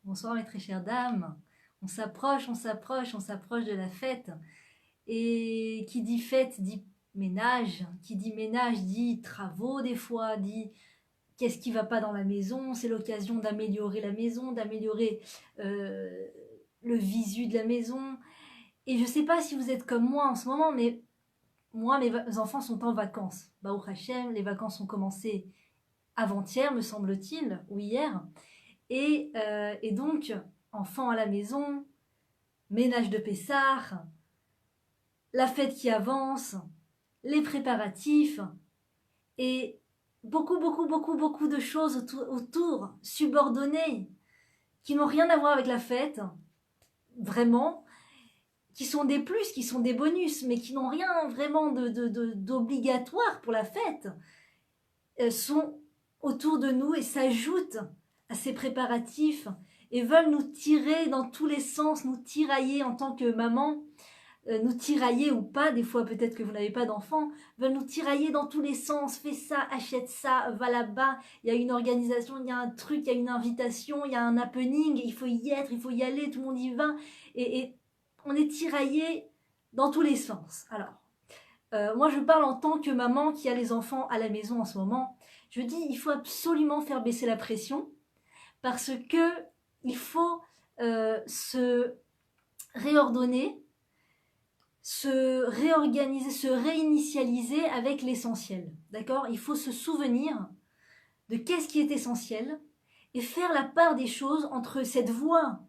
Bonsoir mes très chères dames. On s'approche, on s'approche, on s'approche de la fête. Et qui dit fête dit ménage. Qui dit ménage dit travaux des fois, dit qu'est-ce qui va pas dans la maison. C'est l'occasion d'améliorer la maison, d'améliorer euh, le visu de la maison. Et je sais pas si vous êtes comme moi en ce moment, mais moi mes enfants sont en vacances. Baruch Hashem, les vacances ont commencé avant-hier, me semble-t-il, ou hier. Et donc, enfants à la maison, ménage de Pessah, la fête qui avance, les préparatifs, et beaucoup, beaucoup, beaucoup, beaucoup de choses autour subordonnées, qui n'ont rien à voir avec la fête, vraiment, qui sont des plus, qui sont des bonus, mais qui n'ont rien vraiment d'obligatoire pour la fête, sont autour de nous et s'ajoutent à ces préparatifs et veulent nous tirer dans tous les sens, nous tirailler en tant que maman, nous tirailler ou pas, des fois peut-être que vous n'avez pas d'enfant, veulent nous tirailler dans tous les sens, fais ça, achète ça, va là-bas, il y a une organisation, il y a un truc, il y a une invitation, il y a un happening, il faut y être, il faut y aller, tout le monde y va, et on est tiraillé dans tous les sens. Alors, moi je parle en tant que maman qui a les enfants à la maison en ce moment, je dis il faut absolument faire baisser la pression, parce que il faut se réordonner, se réorganiser, se réinitialiser avec l'essentiel. D'accord? Il faut se souvenir de qu'est-ce qui est essentiel et faire la part des choses entre cette voix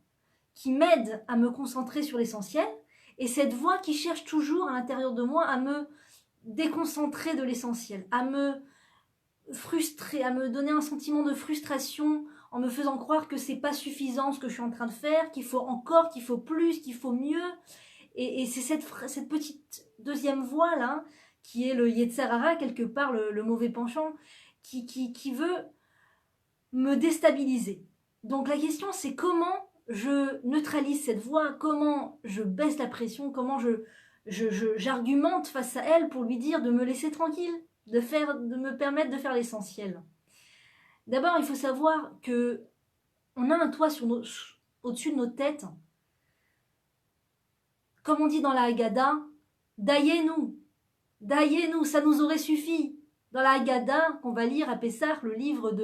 qui m'aide à me concentrer sur l'essentiel et cette voix qui cherche toujours à l'intérieur de moi à me déconcentrer de l'essentiel, à me frustrer, à me donner un sentiment de frustration en me faisant croire que c'est pas suffisant ce que je suis en train de faire, qu'il faut encore, qu'il faut plus, qu'il faut mieux. Et c'est cette petite deuxième voix là, qui est le Yetzer Hara, quelque part le mauvais penchant, qui veut me déstabiliser. Donc la question c'est comment je neutralise cette voix, comment je baisse la pression, comment j'argumente face à elle pour lui dire de me laisser tranquille, de me permettre de faire l'essentiel. D'abord, il faut savoir que on a un toit au-dessus de nos têtes. Comme on dit dans la Haggadah, daillez-nous, daillez-nous, ça nous aurait suffi. Dans la Haggadah, qu'on va lire à Pessah, le livre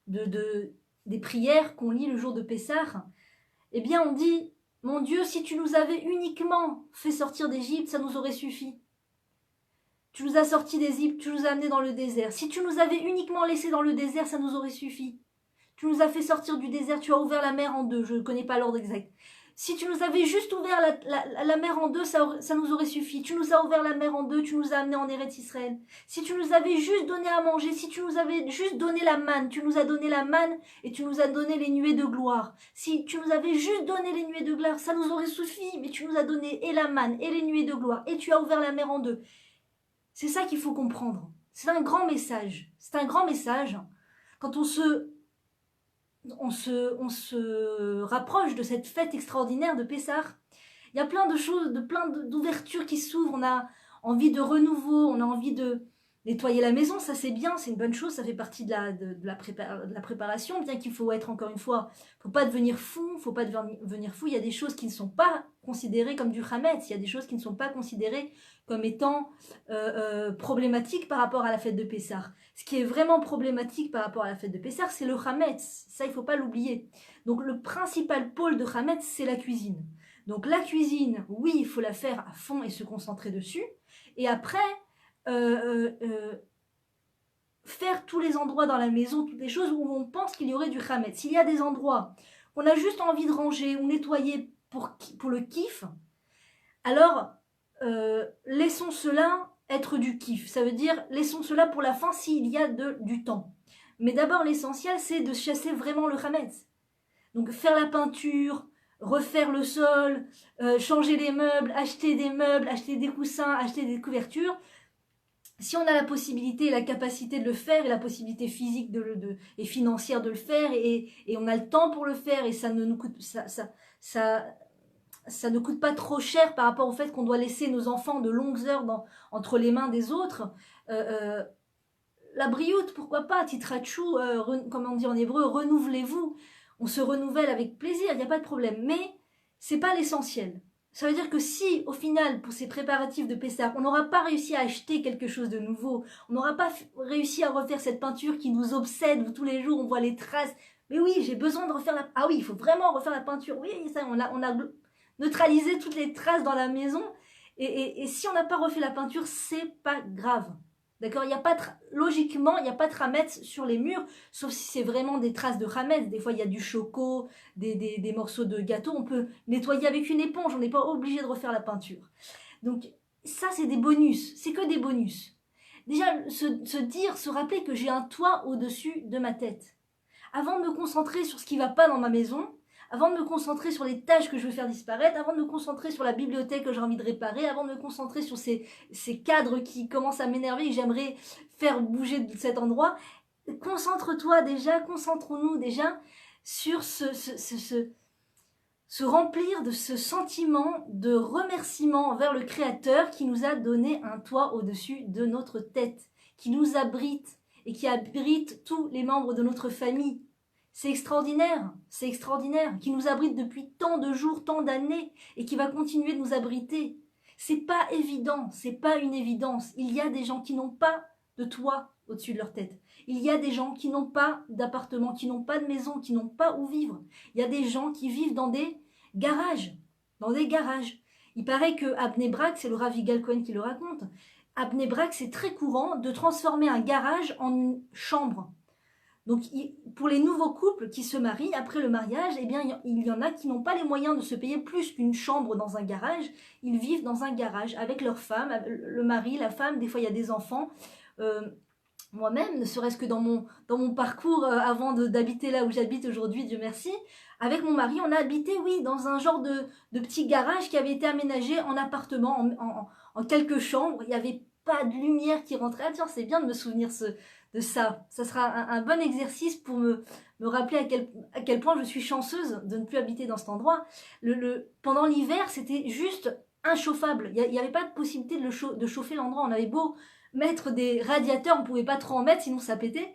des prières qu'on lit le jour de Pessah, eh bien on dit, mon Dieu, si tu nous avais uniquement fait sortir d'Égypte, ça nous aurait suffi. Tu nous as sortis d'Égypte, tu nous as amenés dans le désert. Si tu nous avais uniquement laissés dans le désert, ça nous aurait suffi. Tu nous as fait sortir du désert, tu as ouvert la mer en deux, je ne connais pas l'ordre exact. Si tu nous avais juste ouvert la mer en deux, ça nous aurait suffi. Tu nous as ouvert la mer en deux, tu nous as amenés en Eretz Israël. Si tu nous avais juste donné à manger, si tu nous avais juste donné la manne, tu nous as donné la manne et tu nous as donné les nuées de gloire. Si tu nous avais juste donné les nuées de gloire, ça nous aurait suffi, mais tu nous as donné et la manne et les nuées de gloire et tu as ouvert la mer en deux. C'est ça qu'il faut comprendre. C'est un grand message. C'est un grand message. Quand on se rapproche de cette fête extraordinaire de Pessah. Il y a plein de choses, plein d'ouvertures qui s'ouvrent. On a envie de renouveau, on a envie de nettoyer la maison, ça c'est bien, c'est une bonne chose, ça fait partie de la préparation, bien qu'il faut être encore une fois, faut pas devenir fou, faut pas devenir fou. Il y a des choses qui ne sont pas considérées comme du Hametz, il y a des choses qui ne sont pas considérées comme étant problématiques par rapport à la fête de Pessah. Ce qui est vraiment problématique par rapport à la fête de Pessah, c'est le Hametz, ça il faut pas l'oublier. Donc le principal pôle de Hametz, c'est la cuisine. Donc la cuisine, oui, il faut la faire à fond et se concentrer dessus. Et après, faire tous les endroits dans la maison, toutes les choses où on pense qu'il y aurait du Hametz. S'il y a des endroits où on a juste envie de ranger ou nettoyer pour le kiff, alors laissons cela être du kiff. Ça veut dire laissons cela pour la fin s'il y a du temps. Mais d'abord l'essentiel c'est de chasser vraiment le Hametz. Donc faire la peinture, refaire le sol, changer les meubles, acheter des coussins, acheter des couvertures. Si on a la possibilité et la capacité de le faire et la possibilité physique et financière de le faire et on a le temps pour le faire et ça ne nous coûte ça ne coûte pas trop cher par rapport au fait qu'on doit laisser nos enfants de longues heures entre les mains des autres, la brioute, pourquoi pas, titrachou, comme on dit en hébreu, renouvelez-vous. on se renouvelle avec plaisir, il n'y a pas de problème. Mais c'est pas l'essentiel. Ça veut dire que si, au final, pour ces préparatifs de Pessah, on n'aura pas réussi à acheter quelque chose de nouveau, on n'aura pas réussi à refaire cette peinture qui nous obsède, où tous les jours on voit les traces. Mais oui, j'ai besoin de refaire la... Ah oui, il faut vraiment refaire la peinture. Oui, ça, on a neutralisé toutes les traces dans la maison. Et si on n'a pas refait la peinture, c'est pas grave. D'accord, il y a pas logiquement, il n'y a pas de chametz sur les murs, sauf si c'est vraiment des traces de chametz. Des fois, il y a du choco, des morceaux de gâteau. On peut nettoyer avec une éponge, on n'est pas obligé de refaire la peinture. Donc, ça, c'est des bonus. C'est que des bonus. Déjà, se rappeler que j'ai un toit au-dessus de ma tête. Avant de me concentrer sur ce qui ne va pas dans ma maison, avant de me concentrer sur les tâches que je veux faire disparaître, avant de me concentrer sur la bibliothèque que j'ai envie de réparer, avant de me concentrer sur ces cadres qui commencent à m'énerver et que j'aimerais faire bouger de cet endroit, concentre-toi déjà, concentrons-nous déjà sur se remplir de ce sentiment de remerciement envers le Créateur qui nous a donné un toit au-dessus de notre tête, qui nous abrite et qui abrite tous les membres de notre famille. C'est extraordinaire, qui nous abrite depuis tant de jours, tant d'années, et qui va continuer de nous abriter. C'est pas évident, c'est pas une évidence. Il y a des gens qui n'ont pas de toit au-dessus de leur tête. Il y a des gens qui n'ont pas d'appartement, qui n'ont pas de maison, qui n'ont pas où vivre. Il y a des gens qui vivent dans des garages, Il paraît qu'à Bnei Brak, c'est le Rav Yigal Cohen qui le raconte, à Bnei Brak, c'est très courant de transformer un garage en une chambre. Donc, pour les nouveaux couples qui se marient, après le mariage, eh bien, il y en a qui n'ont pas les moyens de se payer plus qu'une chambre dans un garage. Ils vivent dans un garage avec leur femme, le mari, la femme, des fois il y a des enfants. Moi-même, ne serait-ce que dans mon parcours avant d'habiter là où j'habite aujourd'hui, Dieu merci, avec mon mari, on a habité, oui, dans un genre de petit garage qui avait été aménagé en appartement, en quelques chambres. Il n'y avait pas de lumière qui rentrait. Ah tiens, c'est bien de me souvenir de ça. Ça sera un bon exercice pour me rappeler à quel point je suis chanceuse de ne plus habiter dans cet endroit. Pendant l'hiver, c'était juste inchauffable. Il n'y avait pas de possibilité de chauffer l'endroit. On avait beau mettre des radiateurs, on ne pouvait pas trop en mettre, sinon ça pétait.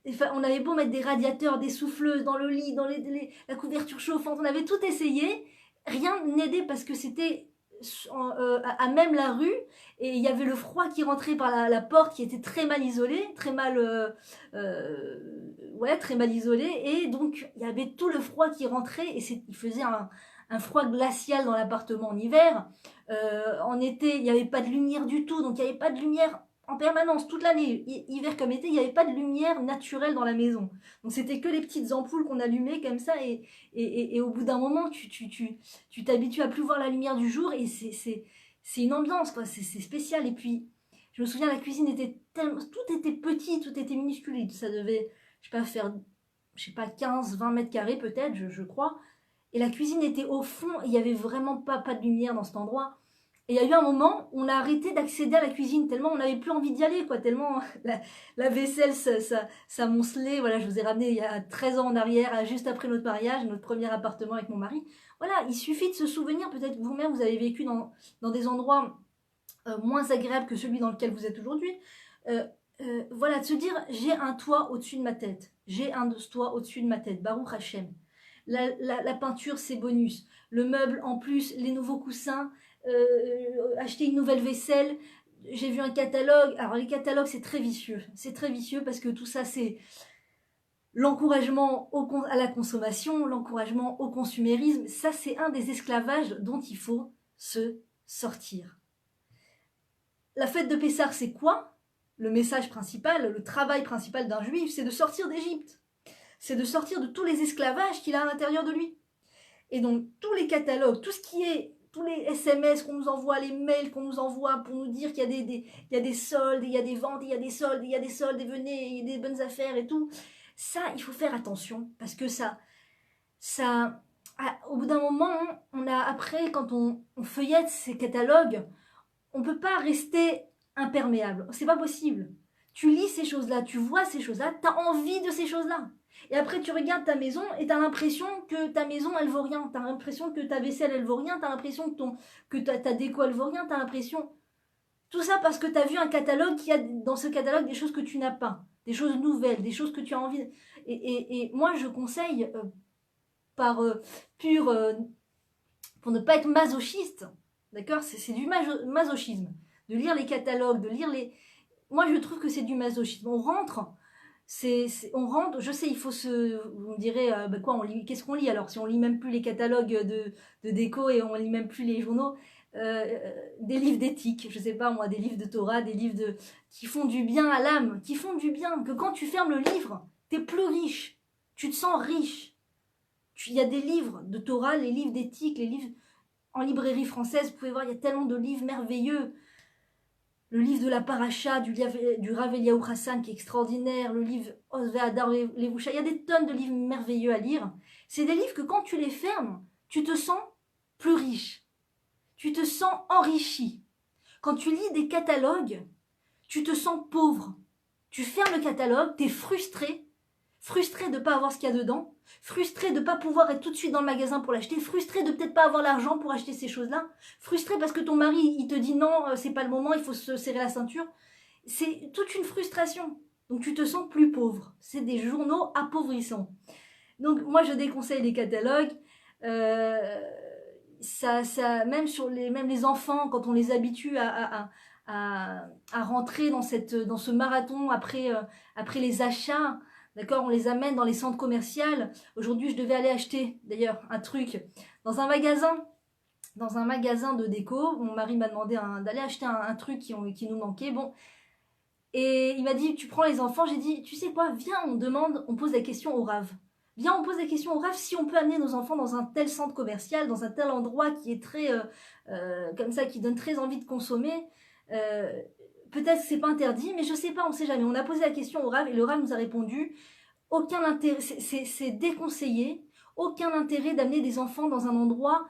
Enfin, on avait beau mettre des radiateurs, des souffleuses dans le lit, dans la couverture chauffante, on avait tout essayé. Rien n'aidait parce que c'était à même la rue et il y avait le froid qui rentrait par la porte qui était très mal isolée, très mal isolée, et donc il y avait tout le froid qui rentrait et il faisait un froid glacial dans l'appartement en hiver. En été, il n'y avait pas de lumière du tout, donc il n'y avait pas de lumière en permanence toute l'année, hiver comme été, il n'y avait pas de lumière naturelle dans la maison. Donc c'était que les petites ampoules qu'on allumait comme ça et au bout d'un moment tu t'habitues à plus voir la lumière du jour et c'est une ambiance quoi, c'est spécial. Et puis je me souviens, la cuisine était tout était petit, tout était minuscule, ça devait faire 15-20 mètres carrés peut-être, je crois. Et la cuisine était au fond, et il n'y avait vraiment pas de lumière dans cet endroit. Et il y a eu un moment où on a arrêté d'accéder à la cuisine, tellement on n'avait plus envie d'y aller, quoi, tellement la vaisselle s'amoncelait. Voilà, je vous ai ramené il y a 13 ans en arrière, juste après notre mariage, notre premier appartement avec mon mari. Voilà, il suffit de se souvenir, peut-être vous-même, vous avez vécu dans des endroits moins agréables que celui dans lequel vous êtes aujourd'hui. Voilà, de se dire, j'ai un toit au-dessus de ma tête. J'ai un toit au-dessus de ma tête. Baruch Hashem. La peinture, c'est bonus. Le meuble, en plus, les nouveaux coussins, acheter une nouvelle vaisselle. J'ai vu un catalogue. Alors, les catalogues, c'est très vicieux. C'est très vicieux parce que tout ça, c'est l'encouragement à la consommation, l'encouragement au consumérisme. Ça, c'est un des esclavages dont il faut se sortir. La fête de Pessah, c'est quoi? Le message principal, le travail principal d'un juif, c'est de sortir d'Égypte. C'est de sortir de tous les esclavages qu'il a à l'intérieur de lui. Et donc, tous les catalogues, tout ce qui est, tous les SMS qu'on nous envoie, les mails qu'on nous envoie pour nous dire qu'il y a des soldes, il y a des ventes, il y a des soldes, il y a des soldes, et venez, il y a des bonnes affaires et tout. Ça, il faut faire attention, parce que au bout d'un moment, après, quand on feuillette ces catalogues, on ne peut pas rester imperméable. C'est pas possible. Tu lis ces choses-là, tu vois ces choses-là, tu as envie de ces choses-là. Et après, tu regardes ta maison et tu as l'impression que ta maison, elle vaut rien. Tu as l'impression que ta vaisselle, elle vaut rien. Tu as l'impression que ta déco, elle vaut rien. Tu as l'impression... Tout ça parce que tu as vu un catalogue qui a dans ce catalogue des choses que tu n'as pas. Des choses nouvelles, des choses que tu as envie... Et moi, je conseille par pur... pour ne pas être masochiste, d'accord? C'est du masochisme. De lire les catalogues, de lire les... Moi, je trouve que c'est du masochisme. On rentre, on rentre, je sais, il faut se... Vous me direz, bah quoi, qu'est-ce qu'on lit alors? Si on lit même plus les catalogues de déco et on lit même plus les journaux, des livres d'éthique, je sais pas moi, des livres de Torah, des livres qui font du bien à l'âme, qui font du bien, que quand tu fermes le livre, t'es plus riche, tu te sens riche. Il y a des livres de Torah, les livres d'éthique, les livres en librairie française, vous pouvez voir, il y a tellement de livres merveilleux. Le livre de la Paracha, du Rav Eliyahu Hassan, qui est extraordinaire, le livre Osve Adar Levusha, il y a des tonnes de livres merveilleux à lire. C'est des livres que quand tu les fermes, tu te sens plus riche, tu te sens enrichi. Quand tu lis des catalogues, tu te sens pauvre. Tu fermes le catalogue, tu es frustré de ne pas avoir ce qu'il y a dedans, frustré de ne pas pouvoir être tout de suite dans le magasin pour l'acheter, frustré de peut-être pas avoir l'argent pour acheter ces choses-là, frustré parce que ton mari il te dit non, c'est pas le moment, il faut se serrer la ceinture. C'est toute une frustration. Donc tu te sens plus pauvre. C'est des journaux appauvrissants. Donc moi je déconseille les catalogues. Même les enfants, quand on les habitue à rentrer dans ce marathon après les achats. D'accord, on les amène dans les centres commerciaux. Aujourd'hui, je devais aller acheter, d'ailleurs, un truc dans un magasin de déco. Mon mari m'a demandé d'aller acheter un truc qui nous manquait. Bon, et il m'a dit, tu prends les enfants. J'ai dit, tu sais quoi, viens, on pose la question au Rav. Viens, on pose la question au Rav si on peut amener nos enfants dans un tel centre commercial, dans un tel endroit qui est très, comme ça, qui donne très envie de consommer. Peut-être que c'est pas interdit, mais je sais pas, on sait jamais. On a posé la question au Rav et le Rav nous a répondu aucun intérêt, c'est déconseillé, aucun intérêt d'amener des enfants dans un endroit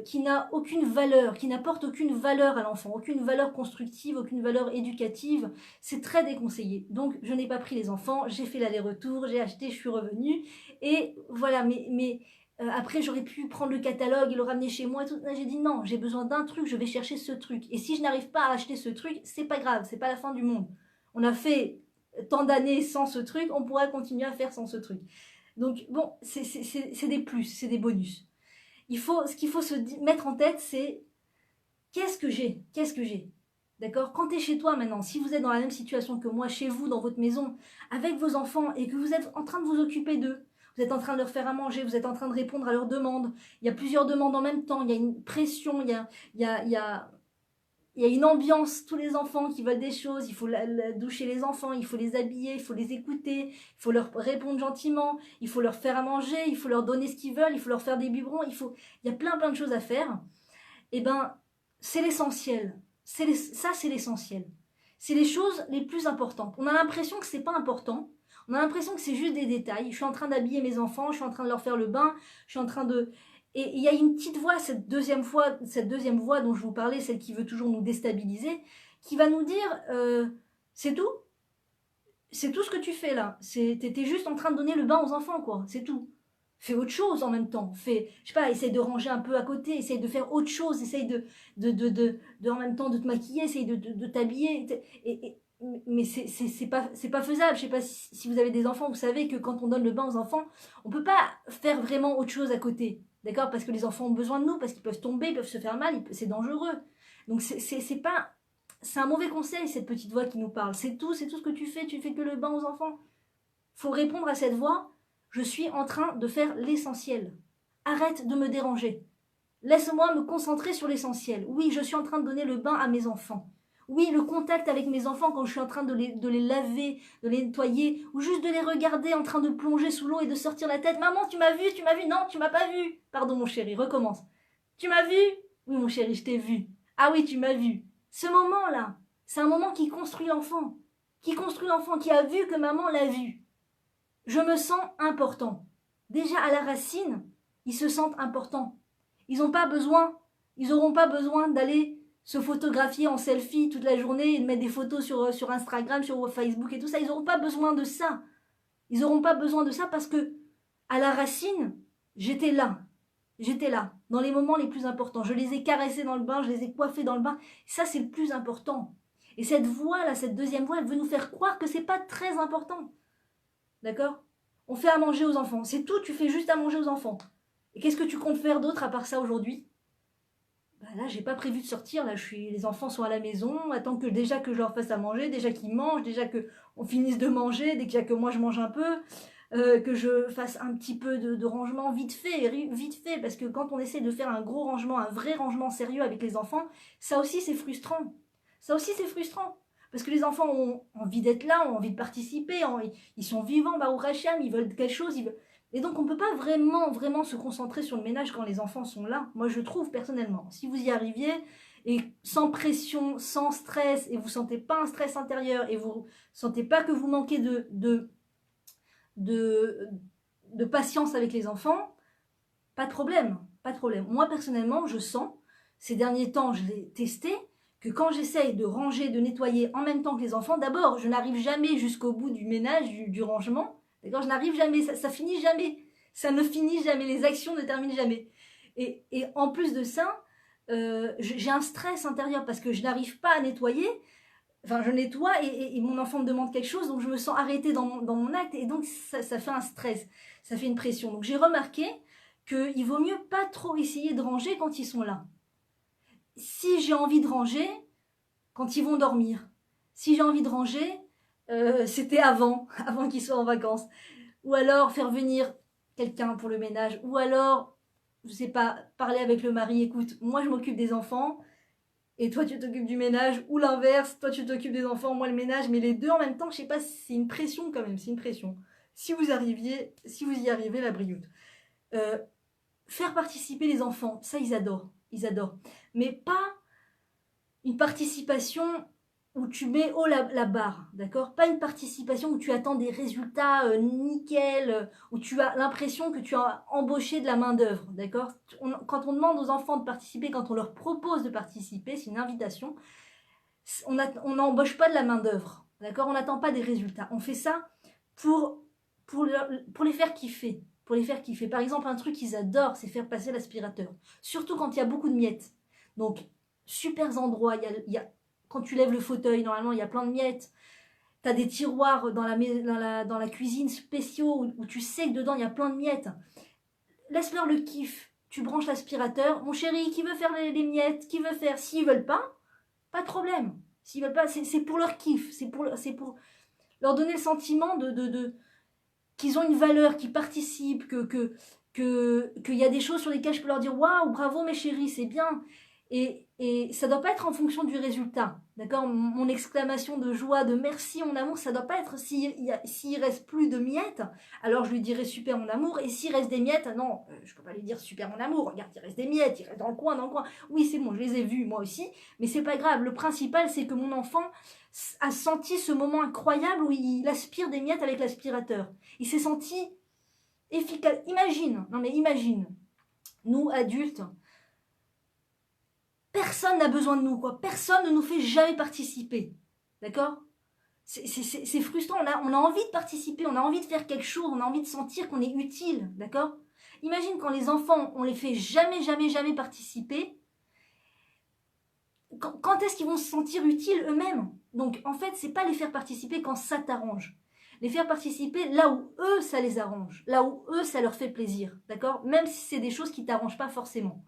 qui n'a aucune valeur, qui n'apporte aucune valeur à l'enfant, aucune valeur constructive, aucune valeur éducative. C'est très déconseillé. Donc je n'ai pas pris les enfants, j'ai fait l'aller-retour, j'ai acheté, je suis revenue et voilà. Mais après, j'aurais pu prendre le catalogue et le ramener chez moi. J'ai dit non, j'ai besoin d'un truc, je vais chercher ce truc. Et si je n'arrive pas à acheter ce truc, c'est pas grave, c'est pas la fin du monde. On a fait tant d'années sans ce truc, on pourra continuer à faire sans ce truc. Donc bon, c'est des plus, c'est des bonus. Ce qu'il faut se mettre en tête, c'est qu'est-ce que j'ai? D'accord? Quand tu es chez toi maintenant, si vous êtes dans la même situation que moi, chez vous, dans votre maison, avec vos enfants, et que vous êtes en train de vous occuper d'eux, vous êtes en train de leur faire à manger, vous êtes en train de répondre à leurs demandes, il y a plusieurs demandes en même temps, il y a une pression, il y a une ambiance, tous les enfants qui veulent des choses, il faut doucher les enfants, il faut les habiller, il faut les écouter, il faut leur répondre gentiment, il faut leur faire à manger, il faut leur donner ce qu'ils veulent, il faut leur faire des biberons, il y a plein de choses à faire. Et ben, c'est l'essentiel. Ça, c'est l'essentiel. C'est les choses les plus importantes. On a l'impression que c'est pas important. On a l'impression que c'est juste des détails. Je suis en train d'habiller mes enfants, je suis en train de leur faire le bain, je suis en train de... Et il y a une petite voix, cette deuxième voix dont je vous parlais, celle qui veut toujours nous déstabiliser, qui va nous dire c'est tout. C'est tout ce que tu fais là. T'es juste en train de donner le bain aux enfants, quoi. C'est tout. Fais autre chose en même temps. Je sais pas, essaye de ranger un peu à côté, essaye de faire autre chose, essaye de en même temps de te maquiller, essaye de t'habiller. Mais c'est pas faisable. Je sais pas si vous avez des enfants, vous savez que quand on donne le bain aux enfants, on peut pas faire vraiment autre chose à côté. D'accord? Parce que les enfants ont besoin de nous, parce qu'ils peuvent tomber, ils peuvent se faire mal, c'est dangereux. Donc c'est un mauvais conseil, cette petite voix qui nous parle. C'est tout ce que tu fais que le bain aux enfants. Faut répondre à cette voix. Je suis en train de faire l'essentiel. Arrête de me déranger. Laisse-moi me concentrer sur l'essentiel. Oui, je suis en train de donner le bain à mes enfants. Oui, le contact avec mes enfants quand je suis en train de les laver, de les nettoyer, ou juste de les regarder en train de plonger sous l'eau et de sortir la tête. Maman, tu m'as vu? Non, tu m'as pas vu. Pardon, mon chéri, recommence. Tu m'as vu? Oui, mon chéri, je t'ai vu. Ah oui, tu m'as vu. Ce moment-là, c'est un moment qui construit l'enfant. Qui a vu que maman l'a vu. Je me sens important. Déjà à la racine, ils se sentent importants. Ils n'auront pas besoin d'aller se photographier en selfie toute la journée et de mettre des photos sur Instagram, sur Facebook et tout ça. Ils n'auront pas besoin de ça. Ils n'auront pas besoin de ça parce que à la racine, j'étais là. J'étais là, dans les moments les plus importants. Je les ai caressés dans le bain, je les ai coiffés dans le bain. Ça, c'est le plus important. Et cette voix-là, cette deuxième voix, elle veut nous faire croire que c'est pas très important. D'accord? On fait à manger aux enfants. C'est tout, tu fais juste à manger aux enfants. Et qu'est-ce que tu comptes faire d'autre à part ça aujourd'hui? Bah là, j'ai pas prévu de sortir. Là, les enfants sont à la maison. Attends que déjà que je leur fasse à manger, déjà qu'ils mangent, déjà que on finisse de manger, déjà que moi je mange un peu, que je fasse un petit peu de rangement vite fait. Parce que quand on essaie de faire un gros rangement, un vrai rangement sérieux avec les enfants, ça aussi c'est frustrant. Ça aussi c'est frustrant. Parce que les enfants ont envie d'être là, ont envie de participer, ils sont vivants, bah, au Hacham, ils veulent quelque chose, et donc on ne peut pas vraiment se concentrer sur le ménage quand les enfants sont là. Moi je trouve personnellement, si vous y arriviez, et sans pression, sans stress, et vous ne sentez pas un stress intérieur, et vous ne sentez pas que vous manquez de, de patience avec les enfants, pas de problème, pas de problème. Moi personnellement, je sens, ces derniers temps, je l'ai testé, que quand j'essaye de ranger, de nettoyer en même temps que les enfants, d'abord, je n'arrive jamais jusqu'au bout du ménage, du rangement. D'accord, je n'arrive jamais, ça finit jamais. Ça ne finit jamais, les actions ne terminent jamais. Et en plus de ça, j'ai un stress intérieur parce que je n'arrive pas à nettoyer. Enfin, je nettoie et mon enfant me demande quelque chose, donc je me sens arrêtée dans mon acte et donc ça fait un stress, ça fait une pression. Donc j'ai remarqué qu'il vaut mieux pas trop essayer de ranger quand ils sont là. Si j'ai envie de ranger, quand ils vont dormir. Si j'ai envie de ranger, c'était avant qu'ils soient en vacances. Ou alors faire venir quelqu'un pour le ménage. Ou alors, je sais pas, parler avec le mari. Écoute, moi je m'occupe des enfants et toi tu t'occupes du ménage. Ou l'inverse, toi tu t'occupes des enfants, moi le ménage. Mais les deux en même temps, je sais pas, c'est une pression quand même, c'est une pression. Si vous y arrivez, la brioute. Euh, Faire participer les enfants, ça ils adorent. Ils adorent. Mais pas une participation où tu mets haut la barre, d'accord? Pas une participation où tu attends des résultats nickel, où tu as l'impression que tu as embauché de la main-d'œuvre, d'accord? Quand on demande aux enfants de participer, quand on leur propose de participer, c'est une invitation, on n'embauche pas de la main-d'œuvre, d'accord? On n'attend pas des résultats. On fait ça pour, pour les faire kiffer. Pour les faire kiffer. Par exemple, un truc qu'ils adorent, c'est faire passer l'aspirateur. Surtout quand il y a beaucoup de miettes. Donc, super endroits. Quand tu lèves le fauteuil, normalement, il y a plein de miettes. Tu as des tiroirs dans la cuisine spéciaux où tu sais que dedans, il y a plein de miettes. Laisse-leur le kiff. Tu branches l'aspirateur. Mon chéri, qui veut faire les miettes? Qui veut faire? S'ils veulent pas de problème. S'ils veulent pas, c'est pour leur kiff. C'est pour leur donner le sentiment qu'ils ont une valeur, qu'ils participent, qu'il y a des choses sur lesquelles je peux leur dire waouh, bravo mes chéris, c'est bien. Et ça ne doit pas être en fonction du résultat. D'accord? Mon exclamation de joie, de merci, mon amour, ça ne doit pas être s'il reste plus de miettes, alors je lui dirai super mon amour. Et s'il reste des miettes, non, je ne peux pas lui dire super mon amour. Regarde, il reste des miettes, il reste dans le coin, dans le coin. Oui, c'est bon, je les ai vus, moi aussi. Mais c'est pas grave. Le principal, c'est que mon enfant a senti ce moment incroyable où il aspire des miettes avec l'aspirateur. Il s'est senti efficace. Imagine, non mais imagine, nous adultes, personne n'a besoin de nous, quoi. Personne ne nous fait jamais participer. D'accord? C'est frustrant, on a envie de participer, on a envie de faire quelque chose, on a envie de sentir qu'on est utile, d'accord? Imagine quand les enfants, on les fait jamais participer, quand est-ce qu'ils vont se sentir utiles eux-mêmes? Donc en fait, c'est pas les faire participer quand ça t'arrange. Les faire participer là où eux, ça les arrange, là où eux, ça leur fait plaisir, d'accord? Même si c'est des choses qui t'arrangent pas forcément.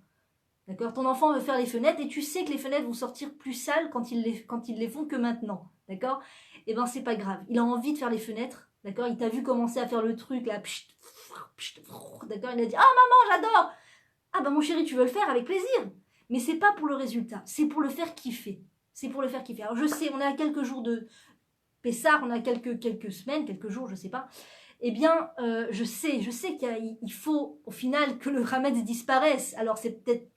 D'accord? Ton enfant veut faire les fenêtres et tu sais que les fenêtres vont sortir plus sales quand ils les font que maintenant. D'accord? Eh ben c'est pas grave. Il a envie de faire les fenêtres. D'accord? Il t'a vu commencer à faire le truc là. D'accord? Il a dit ah maman j'adore. Ah ben mon chéri tu veux le faire avec plaisir. Mais c'est pas pour le résultat. C'est pour le faire kiffer. C'est pour le faire kiffer. Alors je sais on est à quelques jours de Pessard, on a quelques semaines, quelques jours je sais pas. Eh bien, je sais qu'il faut au final que le Hametz disparaisse. Alors c'est peut-être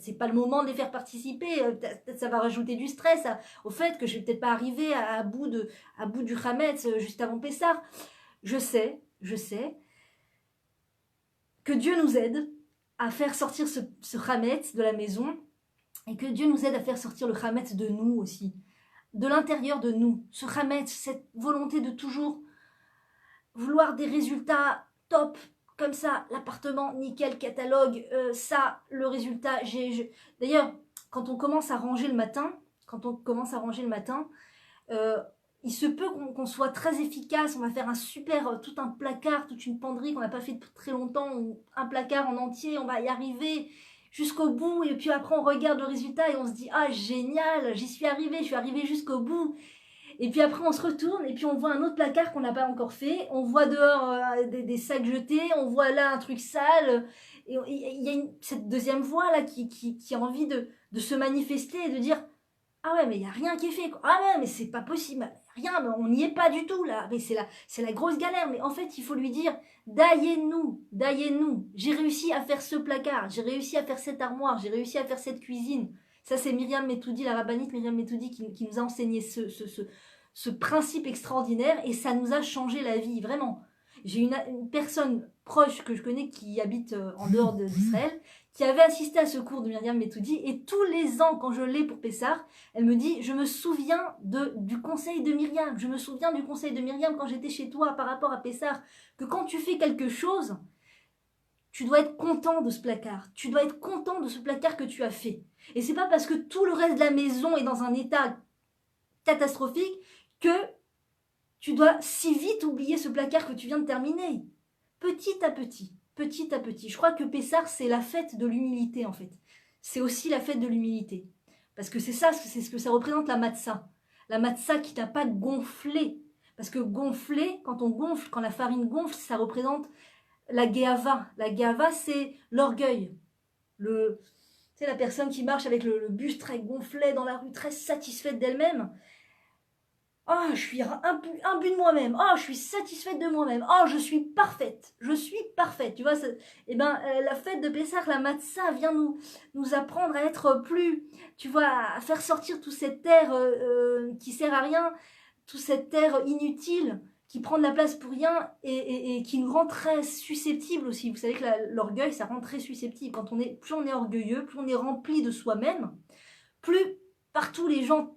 c'est pas le moment de les faire participer, peut-être ça va rajouter du stress au fait que je vais peut-être pas arriver à bout du Hametz juste avant Pessah. Je sais que Dieu nous aide à faire sortir ce Hametz de la maison et que Dieu nous aide à faire sortir le Hametz de nous aussi, de l'intérieur de nous. Ce Hametz, cette volonté de toujours vouloir des résultats top, comme ça, l'appartement, nickel, catalogue, ça, le résultat, D'ailleurs, quand on commence à ranger le matin, il il se peut qu'on soit très efficace, on va faire un super, tout un placard, toute une penderie qu'on n'a pas fait depuis très longtemps, ou un placard en entier, on va y arriver jusqu'au bout, et puis après on regarde le résultat et on se dit, ah génial, j'y suis arrivé, je suis arrivé jusqu'au bout. Et puis après on se retourne et puis on voit un autre placard qu'on n'a pas encore fait, on voit dehors des sacs jetés, on voit là un truc sale, et il y a cette deuxième voix là qui a envie de se manifester et de dire, ah ouais, mais il n'y a rien qui est fait, quoi. Ah ouais, mais c'est pas possible. Rien, on n'y est pas du tout là. Mais c'est la grosse galère. Mais en fait, il faut lui dire, daillez-nous, daillez-nous. J'ai réussi à faire ce placard, j'ai réussi à faire cette armoire, j'ai réussi à faire cette cuisine. Ça, c'est Myriam Methoudi, la rabbinite Myriam Methoudi, qui nous a enseigné ce principe extraordinaire et ça nous a changé la vie, vraiment. J'ai une personne proche que je connais qui habite en dehors d'Israël, qui avait assisté à ce cours de Myriam Methoudi, et tous les ans, quand je l'ai pour Pessah, elle me dit, je me souviens du conseil de Myriam, je me souviens du conseil de Myriam quand j'étais chez toi par rapport à Pessah, que quand tu fais quelque chose, tu dois être content de ce placard, tu dois être content de ce placard que tu as fait. Et c'est pas parce que tout le reste de la maison est dans un état catastrophique que tu dois si vite oublier ce placard que tu viens de terminer. Petit à petit, petit à petit. Je crois que Pessah, c'est la fête de l'humilité, en fait. C'est aussi la fête de l'humilité. Parce que c'est ce que ça représente la matzah. La matzah qui n'a pas gonflé. Parce que gonfler, quand on gonfle, quand la farine gonfle, ça représente la geava. La geava, c'est l'orgueil. C'est la personne qui marche avec le buste très gonflé dans la rue, très satisfaite d'elle-même. Oh, je suis imbue de moi-même. Oh, je suis satisfaite de moi-même. Oh, je suis parfaite. Je suis parfaite. Tu vois, eh ben, la fête de Pessah, la matzah, vient nous apprendre à être plus, tu vois, à faire sortir tout cet air qui sert à rien, tout cet air inutile qui prend de la place pour rien et qui nous rend très susceptibles aussi. Vous savez que l'orgueil, ça rend très susceptible. Plus on est orgueilleux, plus on est rempli de soi-même, plus partout les gens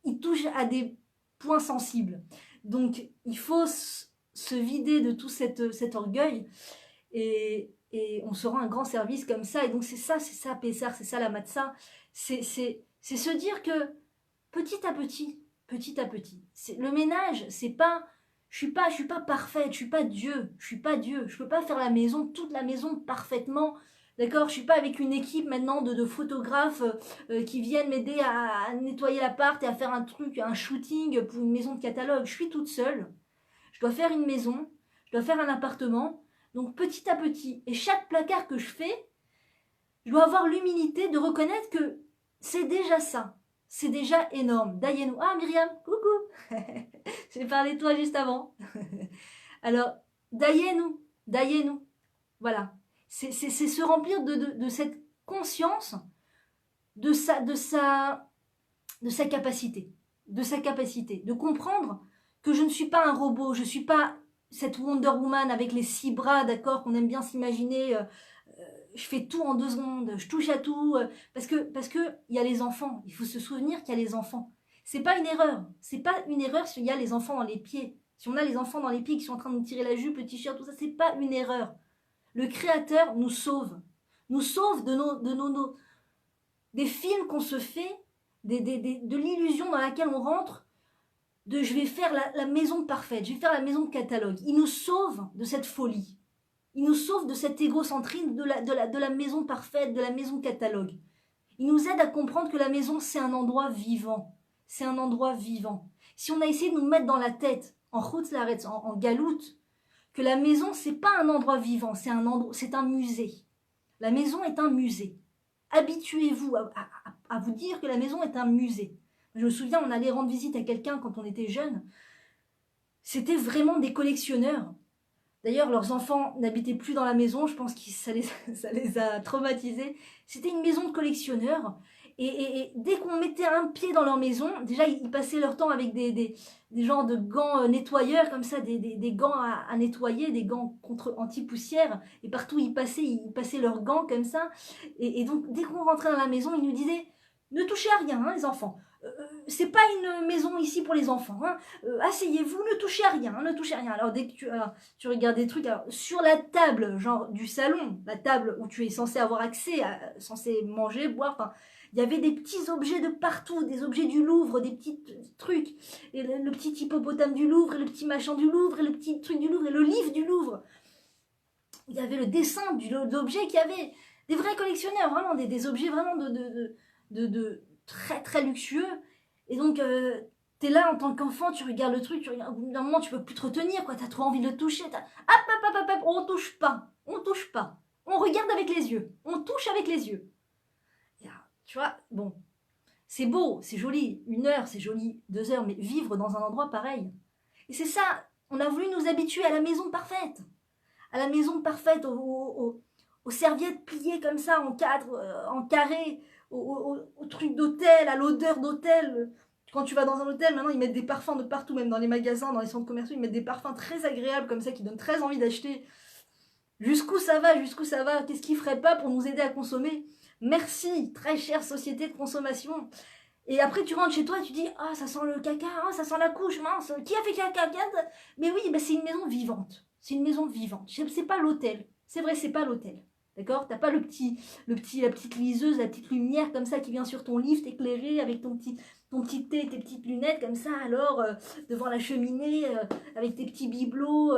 ils touchent à des point sensible. Donc, il faut se vider de tout cet orgueil et on se rend un grand service comme ça. Et donc, c'est ça, Pessah, c'est ça la matzah. C'est se dire que petit à petit, le ménage, c'est pas, je suis pas parfaite, je suis pas Dieu, je peux pas faire toute la maison parfaitement. D'accord, je suis pas avec une équipe maintenant de photographes qui viennent m'aider à nettoyer l'appart et à faire un shooting pour une maison de catalogue. Je suis toute seule. Je dois faire une maison, je dois faire un appartement. Donc petit à petit, et chaque placard que je fais, je dois avoir l'humilité de reconnaître que c'est déjà ça. C'est déjà énorme. Dayenou. Ah Myriam, coucou. J'ai parlé de toi juste avant. Alors, dayenou. Voilà. C'est se remplir de cette conscience de sa capacité, de comprendre que je ne suis pas un robot, je ne suis pas cette Wonder Woman avec les 6 bras, d'accord, qu'on aime bien s'imaginer, je fais tout en 2 secondes, je touche à tout, parce que il y a les enfants, il faut se souvenir qu'il y a les enfants. C'est pas une erreur s'il y a les enfants dans les pieds. Si on a les enfants dans les pieds qui sont en train de nous tirer la jupe, le t-shirt, tout ça, c'est pas une erreur. Le Créateur nous sauve des films qu'on se fait, de l'illusion dans laquelle on rentre, je vais faire la maison parfaite, je vais faire la maison de catalogue. Il nous sauve de cette folie. Il nous sauve de cet égocentrisme de la maison parfaite, de la maison catalogue. Il nous aide à comprendre que la maison, c'est un endroit vivant. C'est un endroit vivant. Si on a essayé de nous mettre dans la tête, en Chutz La'aretz, en galoute, que la maison, c'est pas un endroit vivant, c'est un musée. La maison est un musée. Habituez-vous à vous dire que la maison est un musée. Je me souviens, on allait rendre visite à quelqu'un quand on était jeune. C'était vraiment des collectionneurs. D'ailleurs, leurs enfants n'habitaient plus dans la maison. Je pense que ça les a traumatisés. C'était une maison de collectionneurs. Et dès qu'on mettait un pied dans leur maison, déjà, ils passaient leur temps avec des genres de gants nettoyeurs, comme ça, des gants à nettoyer, des gants anti-poussière. Et partout, ils passaient leurs gants comme ça. Et donc, dès qu'on rentrait dans la maison, ils nous disaient « Ne touchez à rien, hein, les enfants. C'est pas une maison ici pour les enfants. Hein. Asseyez-vous, ne touchez à rien, ne touchez à rien. » Alors, dès que tu regardes des trucs, alors, sur la table, genre du salon, la table où tu es censé avoir accès, censé manger, boire, enfin, Il y avait des petits objets de partout, des objets du Louvre, des petits trucs. Et le petit hippopotame du Louvre, et le petit machin du Louvre, et le petit truc du Louvre, et le livre du Louvre. Il y avait le dessin d'objets qu'il y avait. Des vrais collectionneurs, vraiment, des objets vraiment de très très luxueux. Et donc, t'es là en tant qu'enfant, tu regardes le truc, au bout d'un moment, tu peux plus te retenir, quoi. T'as trop envie de le toucher. Hop, on touche pas. On touche pas. On regarde avec les yeux. On touche avec les yeux. Tu vois, bon, c'est beau, c'est joli, 1 heure, c'est joli, 2 heures, mais vivre dans un endroit pareil. Et c'est ça, on a voulu nous habituer à la maison parfaite. À la maison parfaite, aux serviettes pliées comme ça, en cadre, en carré, au truc d'hôtel, à l'odeur d'hôtel. Quand tu vas dans un hôtel, maintenant, ils mettent des parfums de partout, même dans les magasins, dans les centres commerciaux, ils mettent des parfums très agréables comme ça, qui donnent très envie d'acheter. Jusqu'où ça va, qu'est-ce qu'ils feraient pas pour nous aider à consommer? Merci, très chère société de consommation. Et après, tu rentres chez toi et tu dis « Ah, ça sent le caca, ah, ça sent la couche, mince, qui a fait caca ?» Mais oui, bah, c'est une maison vivante. C'est une maison vivante. C'est pas l'hôtel. C'est vrai, c'est pas l'hôtel. D'accord? T'as pas la petite liseuse, la petite lumière comme ça qui vient sur ton lit éclairé avec ton petit thé, tes petites lunettes comme ça, alors, devant la cheminée, avec tes petits bibelots.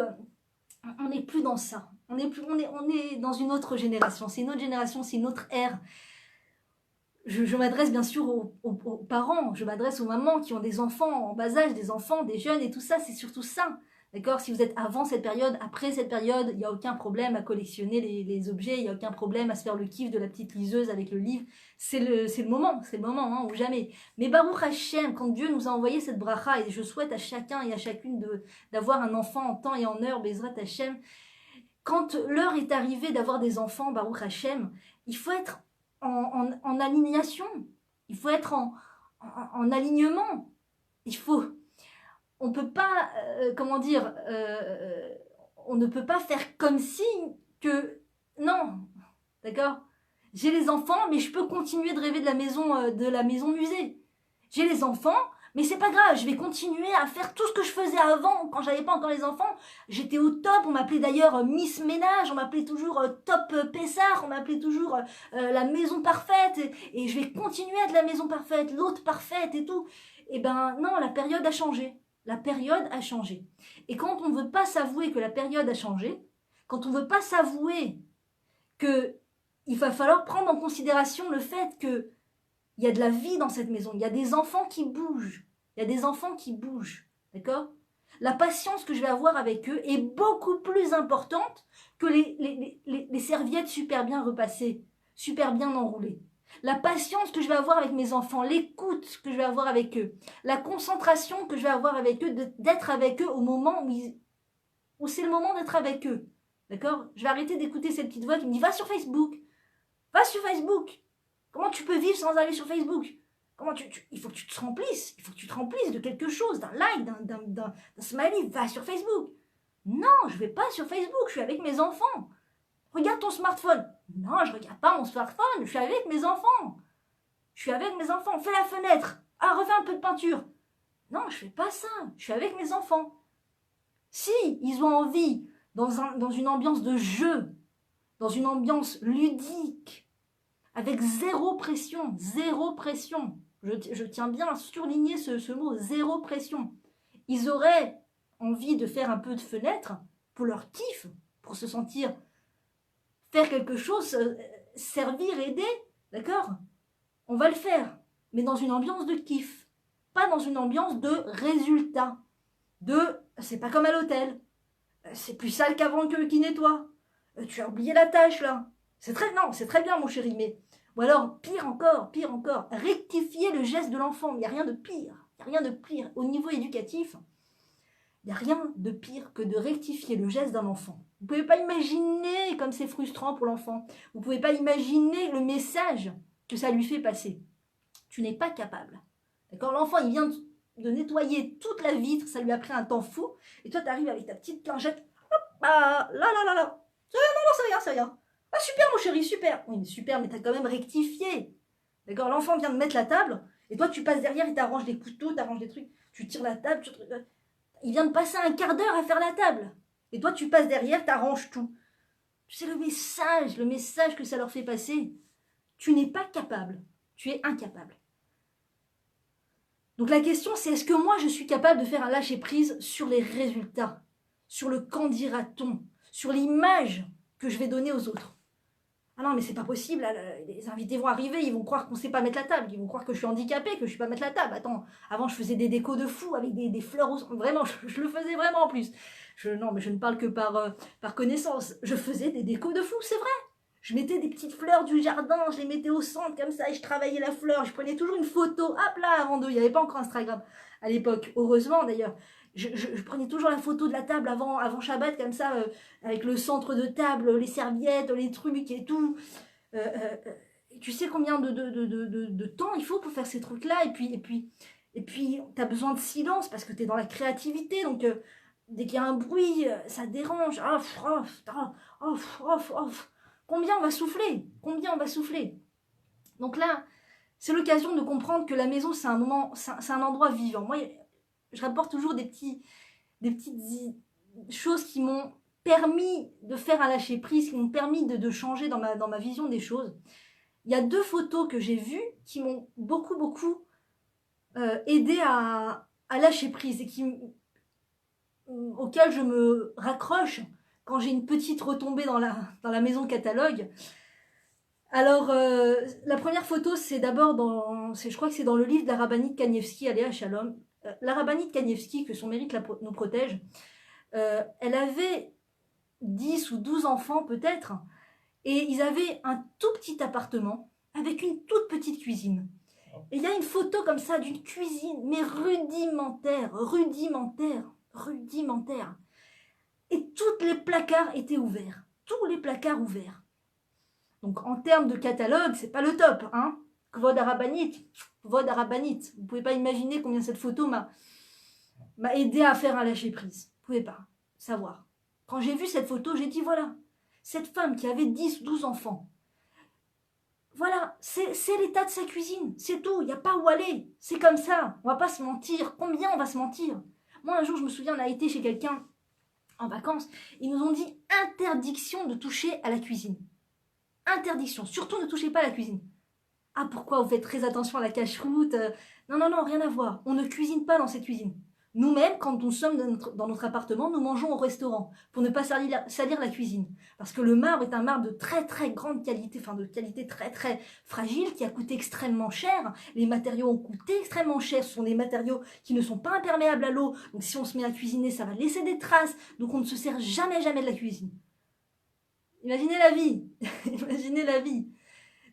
On n'est plus dans ça. On est dans une autre génération. C'est une autre génération, c'est une autre ère. Je m'adresse bien sûr aux parents, je m'adresse aux mamans qui ont des enfants en bas âge, des enfants, des jeunes et tout ça, c'est surtout ça. D'accord? Si vous êtes avant cette période, après cette période, il n'y a aucun problème à collectionner les objets, il n'y a aucun problème à se faire le kiff de la petite liseuse avec le livre. C'est le moment, hein, ou jamais. Mais Baruch Hashem, quand Dieu nous a envoyé cette bracha, et je souhaite à chacun et à chacune d'avoir un enfant en temps et en heure, Bezrat Hashem, quand l'heure est arrivée d'avoir des enfants, Baruch Hashem, il faut être en alignation, il faut être en alignement. On peut pas, on ne peut pas faire comme si que, non, d'accord? J'ai les enfants, mais je peux continuer de rêver de la maison musée. J'ai les enfants, mais c'est pas grave, je vais continuer à faire tout ce que je faisais avant, quand j'avais pas encore les enfants. J'étais au top, on m'appelait d'ailleurs Miss Ménage, on m'appelait toujours Top Pessard, on m'appelait toujours la maison parfaite, et je vais continuer à être la maison parfaite, l'hôte parfaite et tout. Eh ben non, la période a changé. La période a changé. Et quand on ne veut pas s'avouer que la période a changé, quand on ne veut pas s'avouer qu'il va falloir prendre en considération le fait que il y a de la vie dans cette maison, il y a des enfants qui bougent, d'accord? La patience que je vais avoir avec eux est beaucoup plus importante que les serviettes super bien repassées, super bien enroulées. La patience que je vais avoir avec mes enfants, l'écoute que je vais avoir avec eux, la concentration que je vais avoir avec eux, d'être avec eux au moment où c'est le moment d'être avec eux, d'accord? Je vais arrêter d'écouter cette petite voix qui me dit « Va sur Facebook, va sur Facebook !» Comment tu peux vivre sans aller sur Facebook? Il faut que tu te remplisses. Il faut que tu te remplisses de quelque chose, d'un like, d'un smiley. Va sur Facebook. Non, je ne vais pas sur Facebook. Je suis avec mes enfants. Regarde ton smartphone. Non, je ne regarde pas mon smartphone. Je suis avec mes enfants. Fais la fenêtre. Ah, refais un peu de peinture. Non, je ne fais pas ça. Je suis avec mes enfants. Si ils ont envie, dans une ambiance de jeu, dans une ambiance ludique, avec zéro pression. Je tiens bien à surligner ce mot, zéro pression. Ils auraient envie de faire un peu de fenêtre pour leur kiff, pour se sentir faire quelque chose, servir, aider, d'accord? On va le faire, mais dans une ambiance de kiff, pas dans une ambiance de résultat, c'est pas comme à l'hôtel, c'est plus sale qu'avant qui nettoie, tu as oublié la tâche là. C'est très bien mon chéri, mais... Ou alors, pire encore, rectifier le geste de l'enfant. Il n'y a rien de pire. Au niveau éducatif, il n'y a rien de pire que de rectifier le geste d'un enfant. Vous ne pouvez pas imaginer comme c'est frustrant pour l'enfant. Vous ne pouvez pas imaginer le message que ça lui fait passer. Tu n'es pas capable. D'accord? L'enfant, il vient de nettoyer toute la vitre, ça lui a pris un temps fou, et toi, tu arrives avec ta petite lingette. Hop, là. Non, c'est rien. Ah super mon chéri, super. Oui mais super, mais t'as quand même rectifié. D'accord, l'enfant vient de mettre la table, et toi tu passes derrière et t'arranges des couteaux, t'arranges des trucs, tu tires la table, il vient de passer un quart d'heure à faire la table. Et toi tu passes derrière, t'arranges tout. Tu sais le message que ça leur fait passer. Tu n'es pas capable. Tu es incapable. Donc la question, c'est est-ce que moi, je suis capable de faire un lâcher-prise sur les résultats, sur le qu'en dira-t-on, sur l'image que je vais donner aux autres? Ah non, mais c'est pas possible, là, les invités vont arriver, ils vont croire qu'on sait pas mettre la table, ils vont croire que je suis handicapée, que je sais pas mettre la table. Attends, avant je faisais des décos de fou avec des fleurs, vraiment, je le faisais vraiment en plus. Non, mais je ne parle que par connaissance. Je faisais des décos de fou, c'est vrai. Je mettais des petites fleurs du jardin, je les mettais au centre comme ça et je travaillais la fleur. Je prenais toujours une photo, hop là, avant d'eux. Il n'y avait pas encore Instagram à l'époque, heureusement d'ailleurs. Je prenais toujours la photo de la table avant Shabbat, comme ça, avec le centre de table, les serviettes, les trucs et tout. Tu sais combien de temps il faut pour faire ces trucs-là. Et puis tu as besoin de silence parce que tu es dans la créativité. Donc, dès qu'il y a un bruit, ça dérange. Combien on va souffler? Combien on va souffler? Donc là, c'est l'occasion de comprendre que la maison, c'est un moment, c'est un endroit vivant. Moi, je rapporte toujours des petites choses qui m'ont permis de faire un lâcher-prise, qui m'ont permis de changer dans ma vision des choses. Il y a 2 photos que j'ai vues qui m'ont beaucoup aidé à lâcher prise et auxquelles je me raccroche quand j'ai une petite retombée dans la maison catalogue. Alors, la première photo, c'est d'abord je crois que c'est dans le livre de la rabbinite Kanievski, Aléa Shalom. La rabbinite Kanievski, que son mérite nous protège, elle avait 10 ou 12 enfants peut-être, et ils avaient un tout petit appartement avec une toute petite cuisine. Et il y a une photo comme ça d'une cuisine, mais rudimentaire. Et tous les placards étaient ouverts. Tous les placards ouverts. Donc en termes de catalogue, c'est pas le top, hein. Kvod Arabanit. Vous pouvez pas imaginer combien cette photo m'a aidé à faire un lâcher prise. Vous pouvez pas savoir. Quand j'ai vu cette photo, j'ai dit voilà, cette femme qui avait 10, 12 enfants, voilà, c'est l'état de sa cuisine, c'est tout, il n'y a pas où aller, c'est comme ça, on va pas se mentir, combien on va se mentir? Moi un jour je me souviens, on a été chez quelqu'un en vacances, ils nous ont dit interdiction de toucher à la cuisine. Interdiction, surtout ne touchez pas à la cuisine. Ah pourquoi vous faites très attention à la cache-route? Non, rien à voir, on ne cuisine pas dans cette cuisine. Nous-mêmes, quand nous sommes dans notre appartement, nous mangeons au restaurant pour ne pas salir la cuisine. Parce que le marbre est un marbre de très très grande qualité, enfin de qualité très très fragile, qui a coûté extrêmement cher. Les matériaux ont coûté extrêmement cher. Ce sont des matériaux qui ne sont pas imperméables à l'eau. Donc si on se met à cuisiner, ça va laisser des traces. Donc on ne se sert jamais de la cuisine. Imaginez la vie. Imaginez la vie.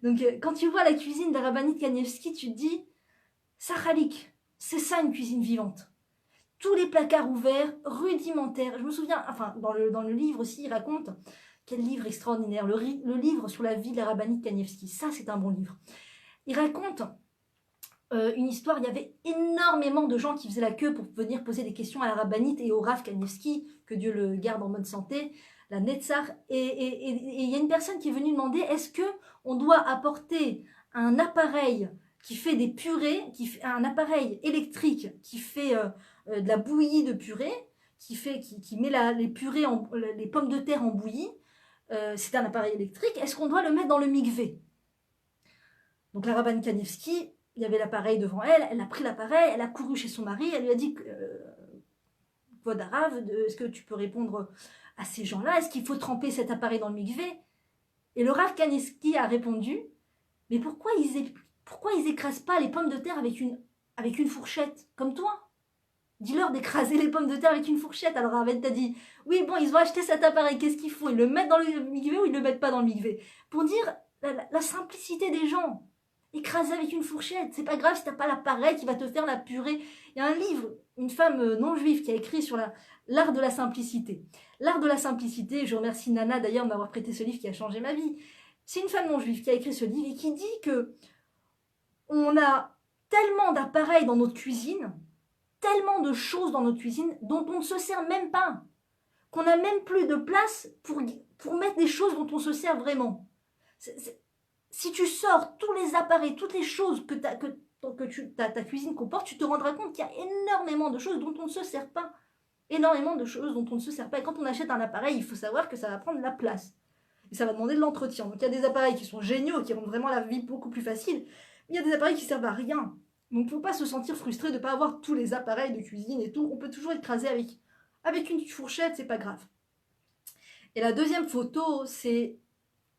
Donc quand tu vois la cuisine de la rabbinite Kanievski, tu te dis, Sachalik, c'est ça une cuisine vivante. Tous les placards ouverts, rudimentaires. Je me souviens, enfin, dans le livre aussi, il raconte, quel livre extraordinaire, le livre sur la vie de la rabbinite Kanievski. Ça, c'est un bon livre. Il raconte une histoire, il y avait énormément de gens qui faisaient la queue pour venir poser des questions à la rabbinite et au Rav Kanievski, que Dieu le garde en bonne santé, la Netzar. Et il y a une personne qui est venue demander, est-ce qu'on doit apporter un appareil qui fait des purées, un appareil électrique qui fait de la bouillie de purée, qui met les purées, les pommes de terre en bouillie. C'est un appareil électrique. Est-ce qu'on doit le mettre dans le mikvé? Donc la rabbin Kanievski, il y avait l'appareil devant elle. Elle a pris l'appareil, elle a couru chez son mari. Elle lui a dit Kvod Arav, est-ce que tu peux répondre à ces gens-là? Est-ce qu'il faut tremper cet appareil dans le mikvé? Et le Rav Kanievski a répondu, mais pourquoi ils écrasent pas les pommes de terre avec une fourchette, comme toi? Dis-leur d'écraser les pommes de terre avec une fourchette. Alors Rav t'a dit, oui bon, ils ont acheté cet appareil, qu'est-ce qu'il faut? Ils le mettent dans le mikvé ou ils le mettent pas dans le mikvé? Pour dire la simplicité des gens. Écraser avec une fourchette, c'est pas grave si t'as pas l'appareil qui va te faire la purée. Il y a un livre, une femme non juive qui a écrit sur l'art de la simplicité. L'art de la simplicité, je remercie Nana d'ailleurs de m'avoir prêté ce livre qui a changé ma vie. C'est une femme non juive qui a écrit ce livre et qui dit que on a tellement d'appareils dans notre cuisine, tellement de choses dans notre cuisine dont on ne se sert même pas, qu'on n'a même plus de place pour mettre des choses dont on se sert vraiment. Si tu sors tous les appareils, toutes les choses que ta cuisine comporte, tu te rendras compte qu'il y a énormément de choses dont on ne se sert pas. Énormément de choses dont on ne se sert pas. Et quand on achète un appareil, il faut savoir que ça va prendre de la place. Et ça va demander de l'entretien. Donc il y a des appareils qui sont géniaux, qui rendent vraiment la vie beaucoup plus facile. il y a des appareils qui servent à rien. Donc, il ne faut pas se sentir frustré de ne pas avoir tous les appareils de cuisine et tout. On peut toujours écraser avec une fourchette, c'est pas grave. Et la deuxième photo, c'est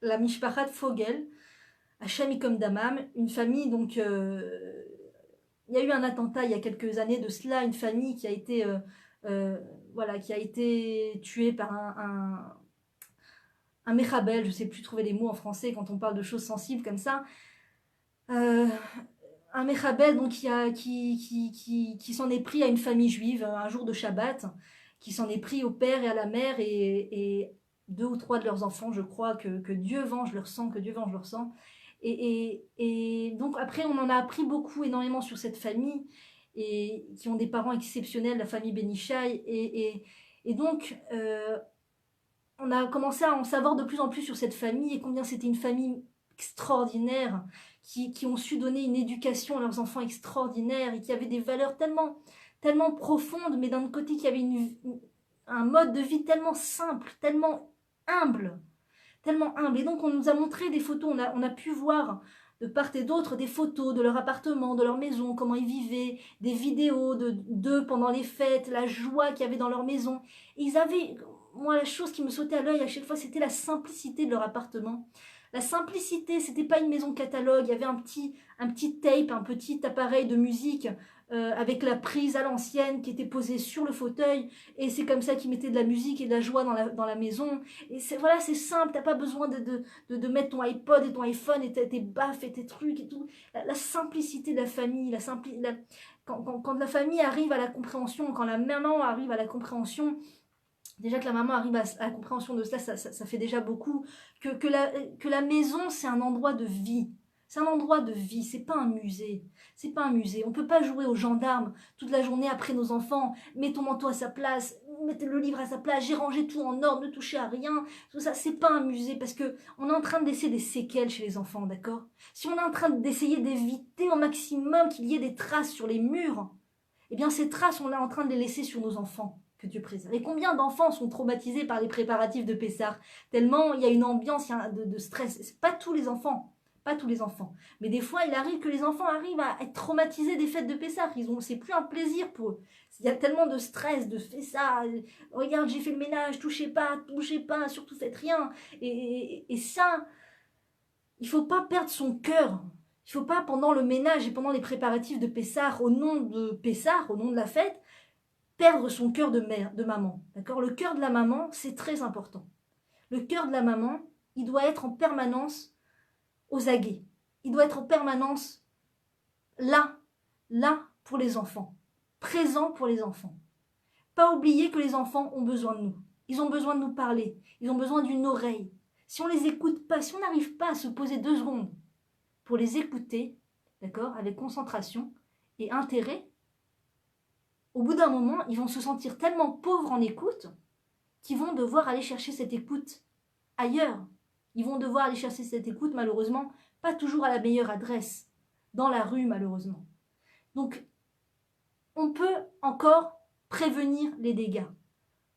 la Mishpachat Fogel, Hachem Ikom Damam, une famille, donc, il y a eu un attentat il y a quelques années de cela, une famille qui a été, voilà, qui a été tuée par un méchabel, je ne sais plus trouver les mots en français quand on parle de choses sensibles comme ça. Euh, un méchabel donc, qui s'en est pris à une famille juive un jour de Shabbat, qui s'en est pris au père et à la mère et 2 ou 3 de leurs enfants, je crois, que Dieu venge leur sang, que Dieu venge leur sang. Et donc après, on en a appris beaucoup, énormément sur cette famille, et qui ont des parents exceptionnels, la famille Benichai. Et donc, on a commencé à en savoir de plus en plus sur cette famille et combien c'était une famille extraordinaire, qui ont su donner une éducation à leurs enfants extraordinaire et qui avaient des valeurs tellement, tellement profondes, mais d'un autre côté, qui avait un mode de vie tellement simple, tellement humble, tellement humble. Et donc, on nous a montré des photos, on a pu voir de part et d'autre des photos de leur appartement, de leur maison, comment ils vivaient, des vidéos d'eux pendant les fêtes, la joie qu'il y avait dans leur maison. Et ils avaient, moi, la chose qui me sautait à l'œil à chaque fois, c'était la simplicité de leur appartement. La simplicité, c'était pas une maison catalogue, il y avait un petit tape, un petit appareil de musique avec la prise à l'ancienne qui était posée sur le fauteuil, et c'est comme ça qu'ils mettaient de la musique et de la joie dans la maison. Et voilà, c'est simple, t'as pas besoin de mettre ton iPod et ton iPhone et tes baffes et tes trucs et tout. La simplicité de la famille, quand la famille arrive à la compréhension, quand la maman arrive à la compréhension, déjà que la maman arrive à la compréhension de cela, ça fait déjà beaucoup. Que la maison, c'est un endroit de vie. C'est un endroit de vie, c'est pas un musée. C'est pas un musée. On peut pas jouer aux gendarmes toute la journée après nos enfants. Mets ton manteau à sa place, mettez le livre à sa place, j'ai rangé tout en ordre, ne touchez à rien. Tout ça, c'est pas un musée parce que on est en train de laisser des séquelles chez les enfants, d'accord? Si on est en train d'essayer d'éviter au maximum qu'il y ait des traces sur les murs, eh bien ces traces, on est en train de les laisser sur nos enfants. Que Dieu préserve. Et combien d'enfants sont traumatisés par les préparatifs de Pessah? Tellement il y a une ambiance de stress. C'est pas tous les enfants. Pas tous les enfants. Mais des fois, il arrive que les enfants arrivent à être traumatisés des fêtes de Pessah. C'est plus un plaisir pour eux. Il y a tellement de stress, de fais ça, regarde, j'ai fait le ménage, touchez pas, surtout faites rien. Et ça, il faut pas perdre son cœur. Il faut pas, pendant le ménage et pendant les préparatifs de Pessah, au nom de Pessah, au nom de la fête, perdre son cœur de mère, de maman. D'accord? Le cœur de la maman, c'est très important. Le cœur de la maman, il doit être en permanence aux aguets. Il doit être en permanence là, là pour les enfants, présent pour les enfants. Pas oublier que les enfants ont besoin de nous. Ils ont besoin de nous parler. Ils ont besoin d'une oreille. Si on les écoute pas, si on n'arrive pas à se poser 2 secondes pour les écouter, d'accord, avec concentration et intérêt, au bout d'un moment, ils vont se sentir tellement pauvres en écoute qu'ils vont devoir aller chercher cette écoute ailleurs. Ils vont devoir aller chercher cette écoute, malheureusement, pas toujours à la meilleure adresse, dans la rue, malheureusement. Donc, on peut encore prévenir les dégâts.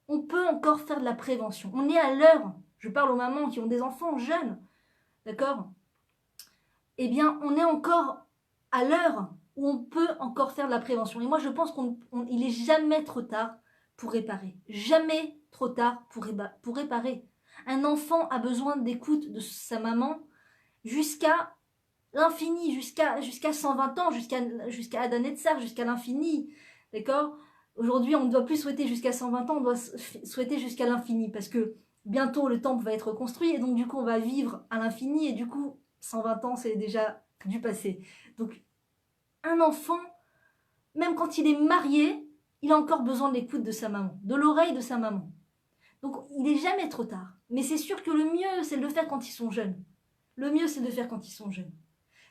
On peut encore faire de la prévention. On est à l'heure, je parle aux mamans qui ont des enfants jeunes, d'accord? Eh bien, on est encore à l'heure où on peut encore faire de la prévention. Et moi, je pense qu'il n'est jamais trop tard pour réparer. Jamais trop tard pour réparer. Un enfant a besoin d'écoute de sa maman jusqu'à l'infini, jusqu'à 120 ans, jusqu'à Adam et Tsar, jusqu'à l'infini. D'accord? Aujourd'hui, on ne doit plus souhaiter jusqu'à 120 ans, on doit souhaiter jusqu'à l'infini, parce que bientôt le temple va être construit, et donc du coup, on va vivre à l'infini, et du coup, 120 ans, c'est déjà du passé. Donc, un enfant, même quand il est marié, il a encore besoin de l'écoute de sa maman, de l'oreille de sa maman. Donc, il n'est jamais trop tard. Mais c'est sûr que le mieux, c'est de le faire quand ils sont jeunes. Le mieux, c'est de le faire quand ils sont jeunes.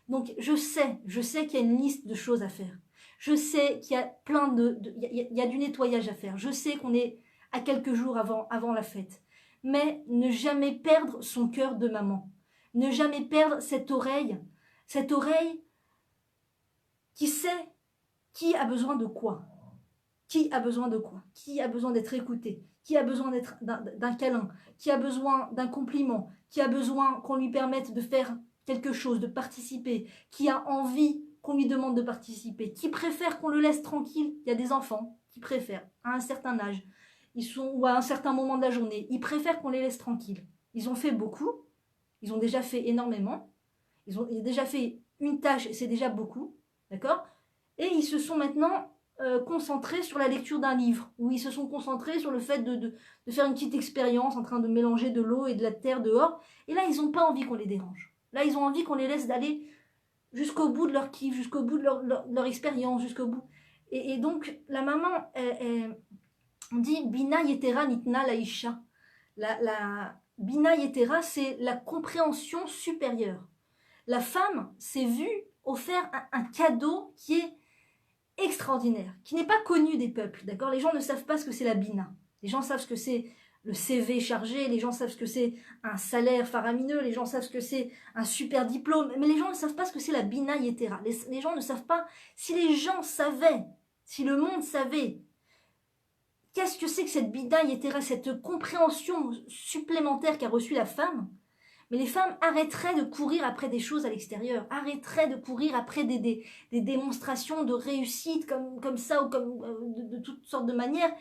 Donc, je sais qu'il y a une liste de choses à faire. Je sais qu'il y a il y a du nettoyage à faire. Je sais qu'on est à quelques jours avant la fête. Mais ne jamais perdre son cœur de maman. Ne jamais perdre cette oreille qui sait qui a besoin de quoi. Qui a besoin de quoi? Qui a besoin d'être écouté? Qui a besoin d'un câlin? Qui a besoin d'un compliment? Qui a besoin qu'on lui permette de faire quelque chose, de participer, qui a envie qu'on lui demande de participer, qui préfère qu'on le laisse tranquille. Il y a des enfants qui préfèrent, à un certain âge, ou à un certain moment de la journée, ils préfèrent qu'on les laisse tranquilles. Ils ont fait beaucoup, ils ont déjà fait énormément, ils ont déjà fait une tâche et c'est déjà beaucoup, d'accord? Et ils se sont maintenant concentrés sur la lecture d'un livre, ou ils se sont concentrés sur le fait de faire une petite expérience en train de mélanger de l'eau et de la terre dehors, et là ils n'ont pas envie qu'on les dérange. Là ils ont envie qu'on les laisse d'aller jusqu'au bout de leur kiff, jusqu'au bout de leur expérience, jusqu'au bout. Et donc la maman, on dit Bina Yetera Nitna Laisha. La Bina Yetera, c'est la compréhension supérieure. La femme s'est vue offert un cadeau qui est extraordinaire, qui n'est pas connu des peuples, d'accord? Les gens ne savent pas ce que c'est la Bina. Les gens savent ce que c'est le CV chargé, les gens savent ce que c'est un salaire faramineux, les gens savent ce que c'est un super diplôme, mais les gens ne savent pas ce que c'est la Bina Yetera. Les gens ne savent pas, si les gens savaient, si le monde savait, qu'est-ce que c'est que cette Bina Yetera, cette compréhension supplémentaire qu'a reçue la femme? Mais les femmes arrêteraient de courir après des choses à l'extérieur, arrêteraient de courir après des démonstrations de réussite comme ça ou comme de toutes sortes de manières,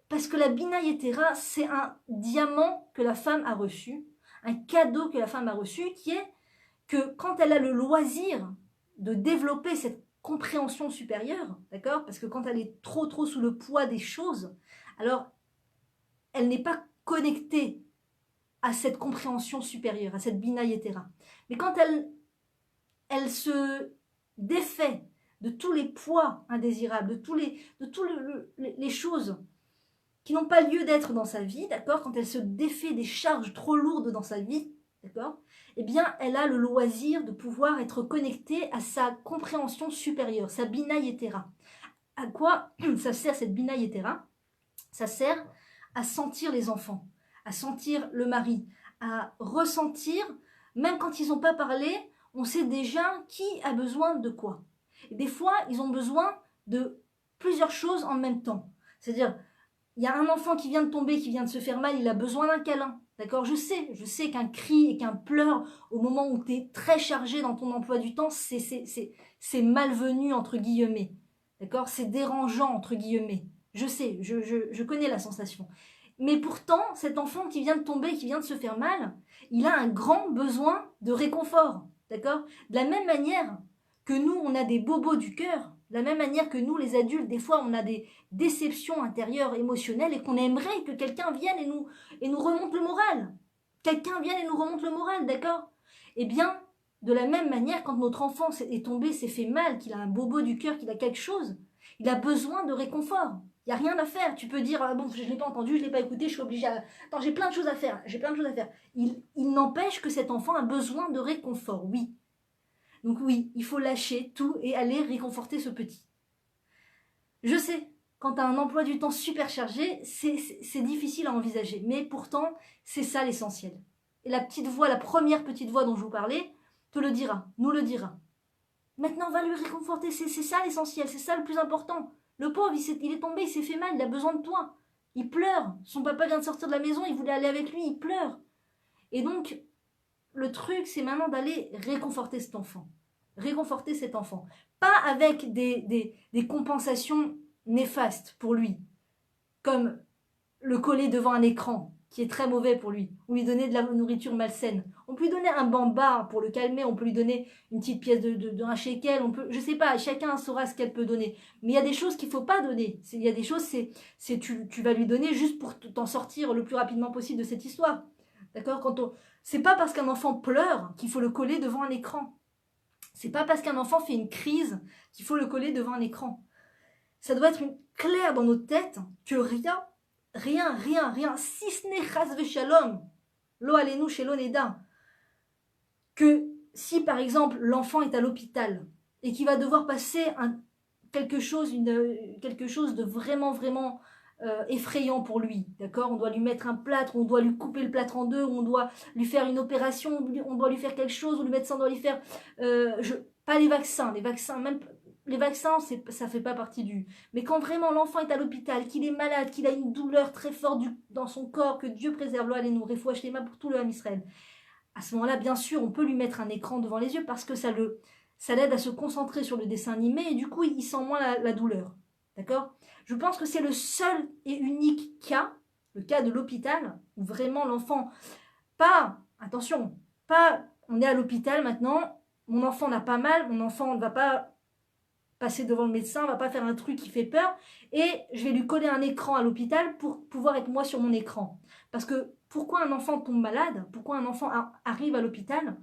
parce que la Bina Yetera, c'est un diamant que la femme a reçu, un cadeau que la femme a reçu, qui est que quand elle a le loisir de développer cette compréhension supérieure, d'accord? Parce que quand elle est trop sous le poids des choses, alors elle n'est pas connectée à cette compréhension supérieure, à cette Bina Yetera. Mais quand elle se défait de tous les poids indésirables, de toutes les choses qui n'ont pas lieu d'être dans sa vie, d'accord, quand elle se défait des charges trop lourdes dans sa vie, d'accord, eh bien, elle a le loisir de pouvoir être connectée à sa compréhension supérieure, sa Bina Yetera. À quoi ça sert cette Bina Yetera? Ça sert à sentir les enfants, à sentir le mari, à ressentir, même quand ils n'ont pas parlé, on sait déjà qui a besoin de quoi. Et des fois, ils ont besoin de plusieurs choses en même temps. C'est-à-dire, il y a un enfant qui vient de tomber, qui vient de se faire mal, il a besoin d'un câlin. D'accord? Je sais qu'un cri et qu'un pleur au moment où tu es très chargé dans ton emploi du temps, c'est malvenu, entre guillemets. D'accord? C'est dérangeant, entre guillemets. Je sais, je connais la sensation. Mais pourtant, cet enfant qui vient de tomber, qui vient de se faire mal, il a un grand besoin de réconfort. D'accord? De la même manière que nous, on a des bobos du cœur, de la même manière que nous, les adultes, des fois, on a des déceptions intérieures, émotionnelles, et qu'on aimerait que quelqu'un vienne et nous remonte le moral. Quelqu'un vienne et nous remonte le moral, d'accord? Eh bien, de la même manière, quand notre enfant est tombé, s'est fait mal, qu'il a un bobo du cœur, qu'il a quelque chose, il a besoin de réconfort. Il n'y a rien à faire. Tu peux dire, bon, je ne l'ai pas entendu, je ne l'ai pas écouté, je suis obligée à... Attends, j'ai plein de choses à faire, Il n'empêche que cet enfant a besoin de réconfort, oui. Donc oui, il faut lâcher tout et aller réconforter ce petit. Je sais, quand tu as un emploi du temps super chargé, c'est difficile à envisager. Mais pourtant, c'est ça l'essentiel. Et la petite voix, la première petite voix dont je vous parlais, te le dira, nous le dira. Maintenant, va lui réconforter, c'est ça l'essentiel, c'est ça le plus important. Le pauvre, il est tombé, il s'est fait mal, il a besoin de toi. Il pleure, son papa vient de sortir de la maison, il voulait aller avec lui, il pleure. Et donc, le truc, c'est maintenant d'aller réconforter cet enfant. Réconforter cet enfant. Pas avec des compensations néfastes pour lui, comme le coller devant un écran, qui est très mauvais pour lui, ou lui donner de la nourriture malsaine. On peut lui donner un bamba pour le calmer, on peut lui donner une petite pièce d'un shekel, on peut, je sais pas, chacun saura ce qu'elle peut donner. Mais il y a des choses qu'il faut pas donner. Il y a des choses, tu vas lui donner juste pour t'en sortir le plus rapidement possible de cette histoire. D'accord? C'est pas parce qu'un enfant pleure qu'il faut le coller devant un écran. C'est pas parce qu'un enfant fait une crise qu'il faut le coller devant un écran. Ça doit être clair dans nos têtes que rien, si ce n'est chas v'shalom, lo alenu shelo neda, que si par exemple l'enfant est à l'hôpital et qu'il va devoir passer quelque chose de vraiment effrayant pour lui, d'accord? On doit lui mettre un plâtre, on doit lui couper le plâtre en deux, on doit lui faire une opération, on doit lui faire quelque chose, ou le médecin doit lui faire... pas les vaccins, même les vaccins, ça fait pas partie du... Mais quand vraiment l'enfant est à l'hôpital, qu'il est malade, qu'il a une douleur très forte dans son corps, que Dieu préserve, là, allez nous refouacher les mains pour tout le Ham Israël. à ce moment-là, bien sûr, on peut lui mettre un écran devant les yeux parce que ça l'aide à se concentrer sur le dessin animé et du coup, il sent moins la douleur. D'accord? Je pense que c'est le seul et unique cas, le cas de l'hôpital, où vraiment l'enfant, attention, on est à l'hôpital maintenant, mon enfant n'a pas mal, mon enfant ne va pas passer devant le médecin, ne va pas faire un truc qui fait peur, et je vais lui coller un écran à l'hôpital pour pouvoir être moi sur mon écran. Parce que pourquoi un enfant tombe malade, pourquoi un enfant arrive à l'hôpital,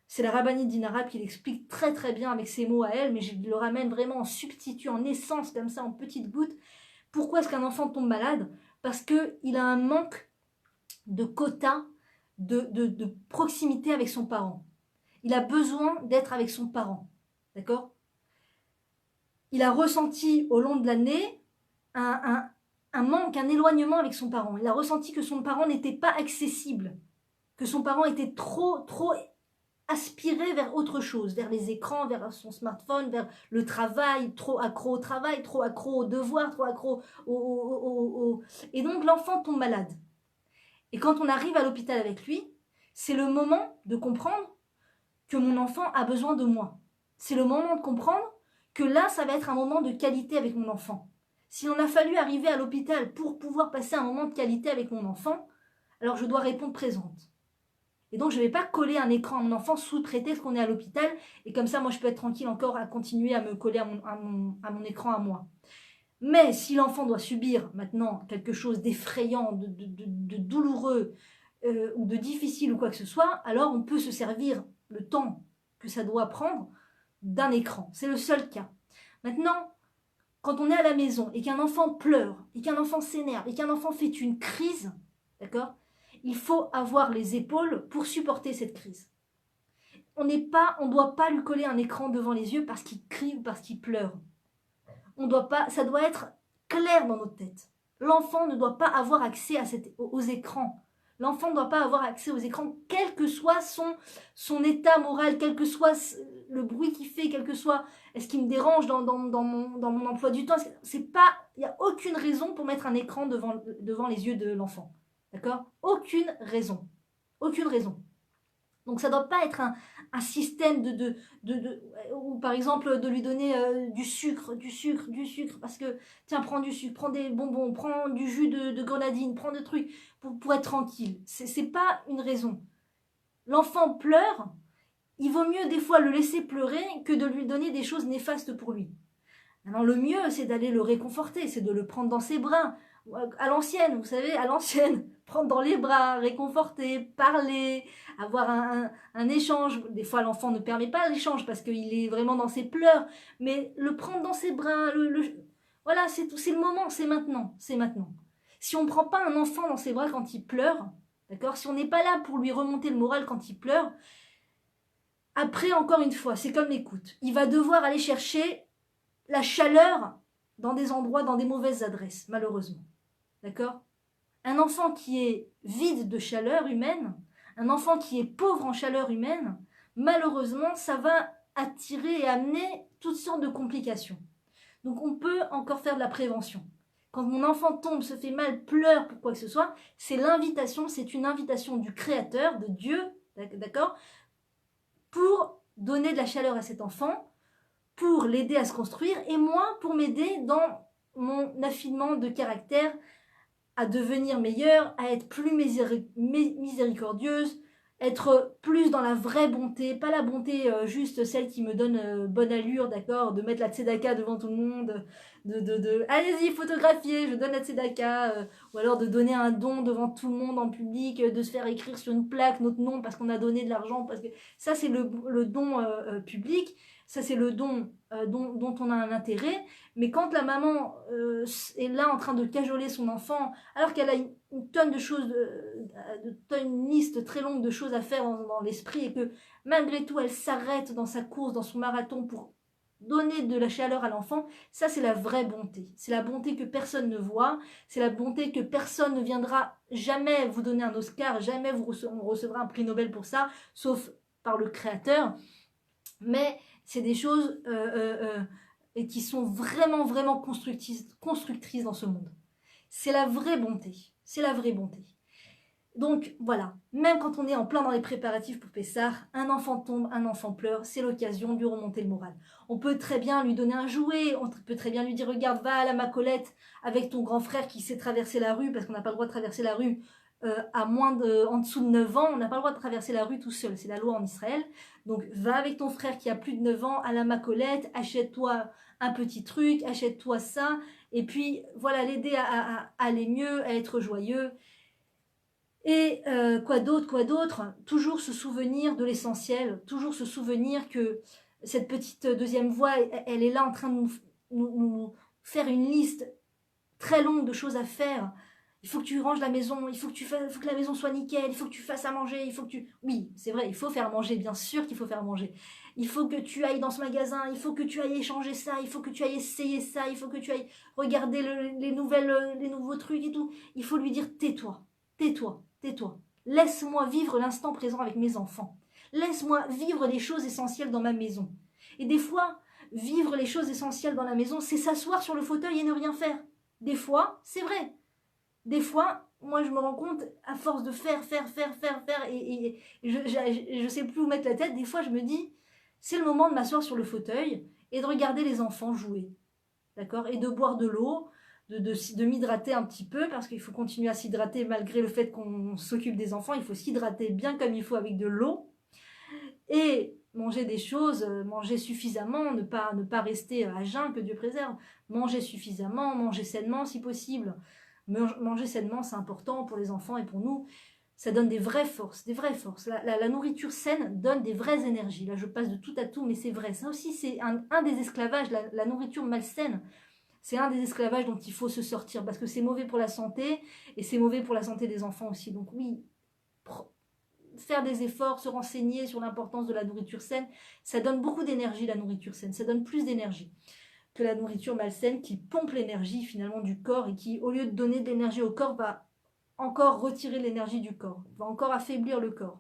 c'est la rabbinite d'Inarab qui l'explique très très bien avec ses mots à elle, mais je le ramène vraiment en substitut, en essence, comme ça, en petites gouttes. Pourquoi est-ce qu'un enfant tombe malade? Parce qu'il a un manque de quota, de proximité avec son parent. Il a besoin d'être avec son parent. D'accord? Il a ressenti au long de l'année un manque, un éloignement avec son parent. Il a ressenti que son parent n'était pas accessible, que son parent était trop aspiré vers autre chose, vers les écrans, vers son smartphone, vers le travail, trop accro au travail, trop accro aux devoirs, trop accro au... Et donc l'enfant tombe malade. Et quand on arrive à l'hôpital avec lui, c'est le moment de comprendre que mon enfant a besoin de moi. C'est le moment de comprendre que là, ça va être un moment de qualité avec mon enfant. S'il en a fallu arriver à l'hôpital pour pouvoir passer un moment de qualité avec mon enfant, alors je dois répondre présente. Et donc, je ne vais pas coller un écran à mon enfant sous prétexte qu'on est à l'hôpital. Et comme ça, moi, je peux être tranquille encore à continuer à me coller à mon écran à moi. Mais si l'enfant doit subir maintenant quelque chose d'effrayant, de douloureux ou de difficile ou quoi que ce soit, alors on peut se servir le temps que ça doit prendre d'un écran. C'est le seul cas. Maintenant, quand on est à la maison et qu'un enfant pleure, et qu'un enfant s'énerve, et qu'un enfant fait une crise, d'accord ? Il faut avoir les épaules pour supporter cette crise. On ne doit pas lui coller un écran devant les yeux parce qu'il crie ou parce qu'il pleure. Ça doit être clair dans notre tête. L'enfant ne doit pas avoir accès aux écrans. L'enfant ne doit pas avoir accès aux écrans, quel que soit son état moral, quel que soit le bruit qu'il fait, quel que soit est-ce qu'il me dérange dans mon emploi du temps. Il n'y a aucune raison pour mettre un écran devant les yeux de l'enfant. D'accord? Aucune raison. Aucune raison. Donc ça ne doit pas être un système ou par exemple de lui donner du sucre, parce que tiens, prends du sucre, prends des bonbons, prends du jus de grenadine, prends des trucs pour être tranquille. C'est pas une raison. L'enfant pleure, il vaut mieux des fois le laisser pleurer que de lui donner des choses néfastes pour lui. Alors le mieux, c'est d'aller le réconforter, c'est de le prendre dans ses bras, à l'ancienne, vous savez, à l'ancienne, prendre dans les bras, réconforter, parler, avoir un échange. Des fois, l'enfant ne permet pas l'échange parce qu'il est vraiment dans ses pleurs, mais le prendre dans ses bras, voilà, c'est tout, c'est le moment, c'est maintenant, c'est maintenant. Si on ne prend pas un enfant dans ses bras quand il pleure, d'accord, si on n'est pas là pour lui remonter le moral quand il pleure, après, encore une fois, c'est comme l'écoute. Il va devoir aller chercher la chaleur dans des endroits, dans des mauvaises adresses, malheureusement. D'accord ? Un enfant qui est vide de chaleur humaine, un enfant qui est pauvre en chaleur humaine, malheureusement, ça va attirer et amener toutes sortes de complications. Donc on peut encore faire de la prévention. Quand mon enfant tombe, se fait mal, pleure pour quoi que ce soit, c'est une invitation du Créateur, de Dieu, d'accord, pour donner de la chaleur à cet enfant, pour l'aider à se construire, et moi pour m'aider dans mon affinement de caractère, à devenir meilleure, à être plus miséricordieuse, être plus dans la vraie bonté, pas la bonté juste celle qui me donne bonne allure, d'accord, de mettre la tzedaka devant tout le monde, allez-y, photographier, je donne la tzedaka, ou alors de donner un don devant tout le monde en public, de se faire écrire sur une plaque notre nom parce qu'on a donné de l'argent, parce que ça c'est le don public, ça c'est le don dont on a un intérêt, mais quand la maman est là en train de cajoler son enfant, alors qu'elle a une tonne de choses, une liste très longue de choses à faire dans l'esprit, et que malgré tout elle s'arrête dans sa course, dans son marathon pour donner de la chaleur à l'enfant, ça c'est la vraie bonté. C'est la bonté que personne ne voit, c'est la bonté que personne ne viendra jamais vous donner un Oscar, jamais on recevra un prix Nobel pour ça, sauf par le Créateur. Mais c'est des choses et qui sont vraiment, vraiment constructrices dans ce monde. C'est la vraie bonté. C'est la vraie bonté. Donc voilà, même quand on est en plein dans les préparatifs pour Pessah, un enfant tombe, un enfant pleure, c'est l'occasion de lui remonter le moral. On peut très bien lui donner un jouet, on peut très bien lui dire regarde, va à la Macolette avec ton grand frère qui sait traverser la rue, parce qu'on n'a pas le droit de traverser la rue en dessous de 9 ans, on n'a pas le droit de traverser la rue tout seul, c'est la loi en Israël. Donc va avec ton frère qui a plus de 9 ans à la Macolette, achète-toi un petit truc, achète-toi ça, et puis voilà, l'aider à aller mieux, à être joyeux. Et quoi d'autre, toujours se souvenir de l'essentiel, toujours se souvenir que cette petite deuxième voix, elle est là en train de nous faire une liste très longue de choses à faire. Il faut que tu ranges la maison, il faut que la maison soit nickel, il faut que tu fasses à manger, il faut que tu... Oui, c'est vrai, il faut faire manger, bien sûr qu'il faut faire manger. Il faut que tu ailles dans ce magasin, il faut que tu ailles échanger ça, il faut que tu ailles essayer ça, il faut que tu ailles regarder les nouveaux trucs et tout. Il faut lui dire tais-toi, tais-toi, tais-toi. Laisse-moi vivre l'instant présent avec mes enfants. Laisse-moi vivre les choses essentielles dans ma maison. Et des fois, vivre les choses essentielles dans la maison, c'est s'asseoir sur le fauteuil et ne rien faire. Des fois, c'est vrai. Des fois, moi, je me rends compte, à force de faire, et je sais plus où mettre la tête, des fois, je me dis, c'est le moment de m'asseoir sur le fauteuil et de regarder les enfants jouer. D'accord? Et de boire de l'eau, de m'hydrater un petit peu, parce qu'il faut continuer à s'hydrater malgré le fait qu'on s'occupe des enfants. Il faut s'hydrater bien comme il faut avec de l'eau. Et manger des choses, manger suffisamment, ne pas rester à jeun, que Dieu préserve. Manger suffisamment, manger sainement si possible. Manger sainement, c'est important pour les enfants et pour nous. Ça donne des vraies forces, des vraies forces. La nourriture saine donne des vraies énergies. Là, je passe de tout à tout, mais c'est vrai. Ça aussi, c'est un des esclavages, la nourriture malsaine. C'est un des esclavages dont il faut se sortir, parce que c'est mauvais pour la santé, et c'est mauvais pour la santé des enfants aussi. Donc oui, faire des efforts, se renseigner sur l'importance de la nourriture saine, ça donne beaucoup d'énergie, la nourriture saine. Ça donne plus d'énergie que la nourriture malsaine qui pompe l'énergie finalement du corps et qui, au lieu de donner de l'énergie au corps, va encore retirer l'énergie du corps, va encore affaiblir le corps.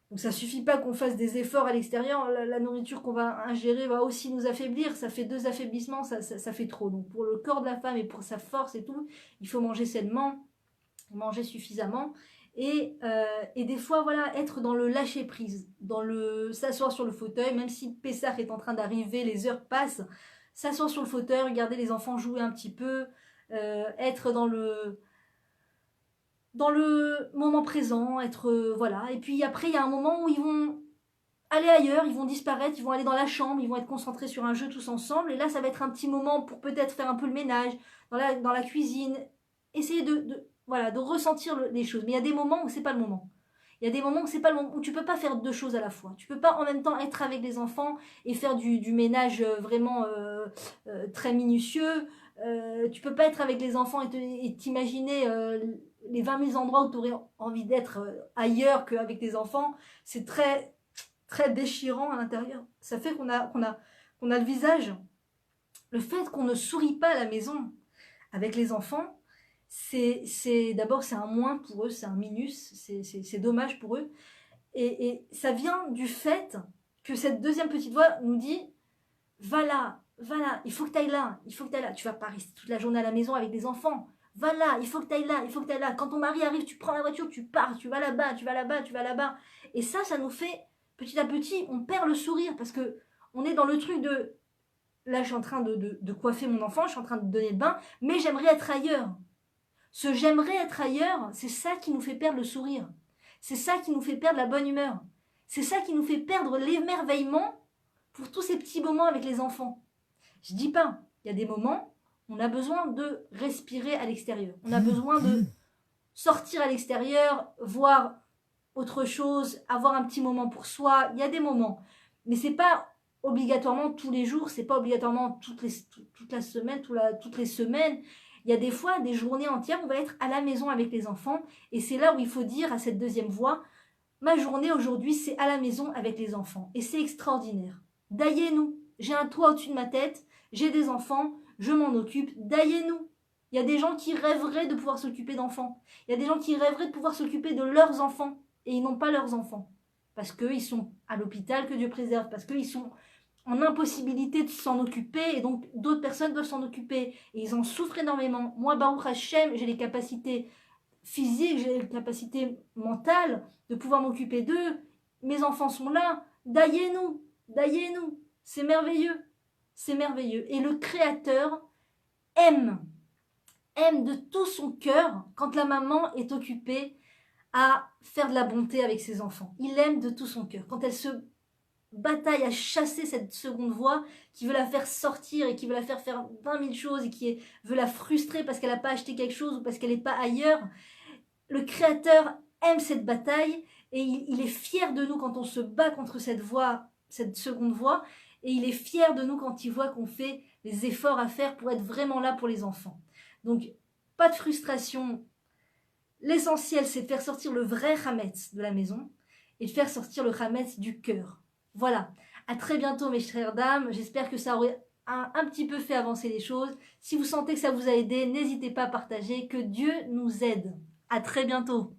Donc ça suffit pas qu'on fasse des efforts à l'extérieur, la nourriture qu'on va ingérer va aussi nous affaiblir, ça fait 2 affaiblissements, ça fait trop. Donc pour le corps de la femme et pour sa force et tout, il faut manger sainement, manger suffisamment, et des fois voilà, être dans le lâcher prise, dans le s'asseoir sur le fauteuil, même si Pessah est en train d'arriver, les heures passent, s'asseoir sur le fauteuil, regarder les enfants jouer un petit peu, être dans le moment présent, être voilà. Et puis après, il y a un moment où ils vont aller ailleurs, ils vont disparaître, ils vont aller dans la chambre, ils vont être concentrés sur un jeu tous ensemble. Et là, ça va être un petit moment pour peut-être faire un peu le ménage dans la cuisine, essayer voilà, de ressentir les choses. Mais il y a des moments où c'est pas le moment. Il y a des moments où c'est pas le moment, où tu peux pas faire 2 choses à la fois. Tu peux pas en même temps être avec les enfants et faire du ménage vraiment très minutieux. Tu peux pas être avec les enfants et t'imaginer les 20 000 endroits où tu aurais envie d'être ailleurs qu'avec tes enfants. C'est très, très déchirant à l'intérieur. Ça fait qu'on a le visage. Le fait qu'on ne sourit pas à la maison avec les enfants, d'abord c'est un moins pour eux, c'est un minus, c'est dommage pour eux. Et ça vient du fait que cette deuxième petite voix nous dit va là, il faut que tu ailles là, il faut que tu ailles là. Tu vas pas rester toute la journée à la maison avec des enfants. Va là, il faut que tu ailles là, il faut que tu ailles là. Quand ton mari arrive, tu prends la voiture, tu pars, tu vas là-bas, tu vas là-bas, tu vas là-bas. Et ça nous fait, petit à petit, on perd le sourire parce que on est dans le truc de là, je suis en train de coiffer mon enfant, je suis en train de donner le bain, mais j'aimerais être ailleurs. Ce j'aimerais être ailleurs, c'est ça qui nous fait perdre le sourire. C'est ça qui nous fait perdre la bonne humeur. C'est ça qui nous fait perdre l'émerveillement pour tous ces petits moments avec les enfants. Je dis pas, il y a des moments, on a besoin de respirer à l'extérieur. On a besoin de sortir à l'extérieur, voir autre chose, avoir un petit moment pour soi. Il y a des moments. Mais c'est pas obligatoirement tous les jours, c'est pas obligatoirement toute la semaine, toutes les semaines. Il y a des fois, des journées entières, on va être à la maison avec les enfants. Et c'est là où il faut dire à cette deuxième voix, ma journée aujourd'hui, c'est à la maison avec les enfants. Et c'est extraordinaire. Daillez-nous. J'ai un toit au-dessus de ma tête, j'ai des enfants, je m'en occupe. Daillez-nous. Il y a des gens qui rêveraient de pouvoir s'occuper d'enfants. Il y a des gens qui rêveraient de pouvoir s'occuper de leurs enfants. Et ils n'ont pas leurs enfants. Parce qu'ils sont à l'hôpital, que Dieu préserve. Parce qu'ils sont en impossibilité de s'en occuper. Et donc, d'autres personnes doivent s'en occuper. Et ils en souffrent énormément. Moi, Baruch Hashem, j'ai les capacités physique, j'ai la capacité mentale de pouvoir m'occuper d'eux. Mes enfants sont là, daillez-nous, daillez-nous. C'est merveilleux, c'est merveilleux. Et le Créateur aime de tout son cœur quand la maman est occupée à faire de la bonté avec ses enfants. Il aime de tout son cœur. Quand elle se bataille à chasser cette seconde voix qui veut la faire sortir et qui veut la faire faire 20 000 choses et qui veut la frustrer parce qu'elle n'a pas acheté quelque chose ou parce qu'elle n'est pas ailleurs, le Créateur aime cette bataille et il est fier de nous quand on se bat contre cette voix, cette seconde voix, et il est fier de nous quand il voit qu'on fait les efforts à faire pour être vraiment là pour les enfants. Donc, pas de frustration. L'essentiel, c'est de faire sortir le vrai Hametz de la maison et de faire sortir le Hametz du cœur. Voilà. À très bientôt, mes chères dames. J'espère que ça aurait un petit peu fait avancer les choses. Si vous sentez que ça vous a aidé, n'hésitez pas à partager. Que Dieu nous aide. À très bientôt.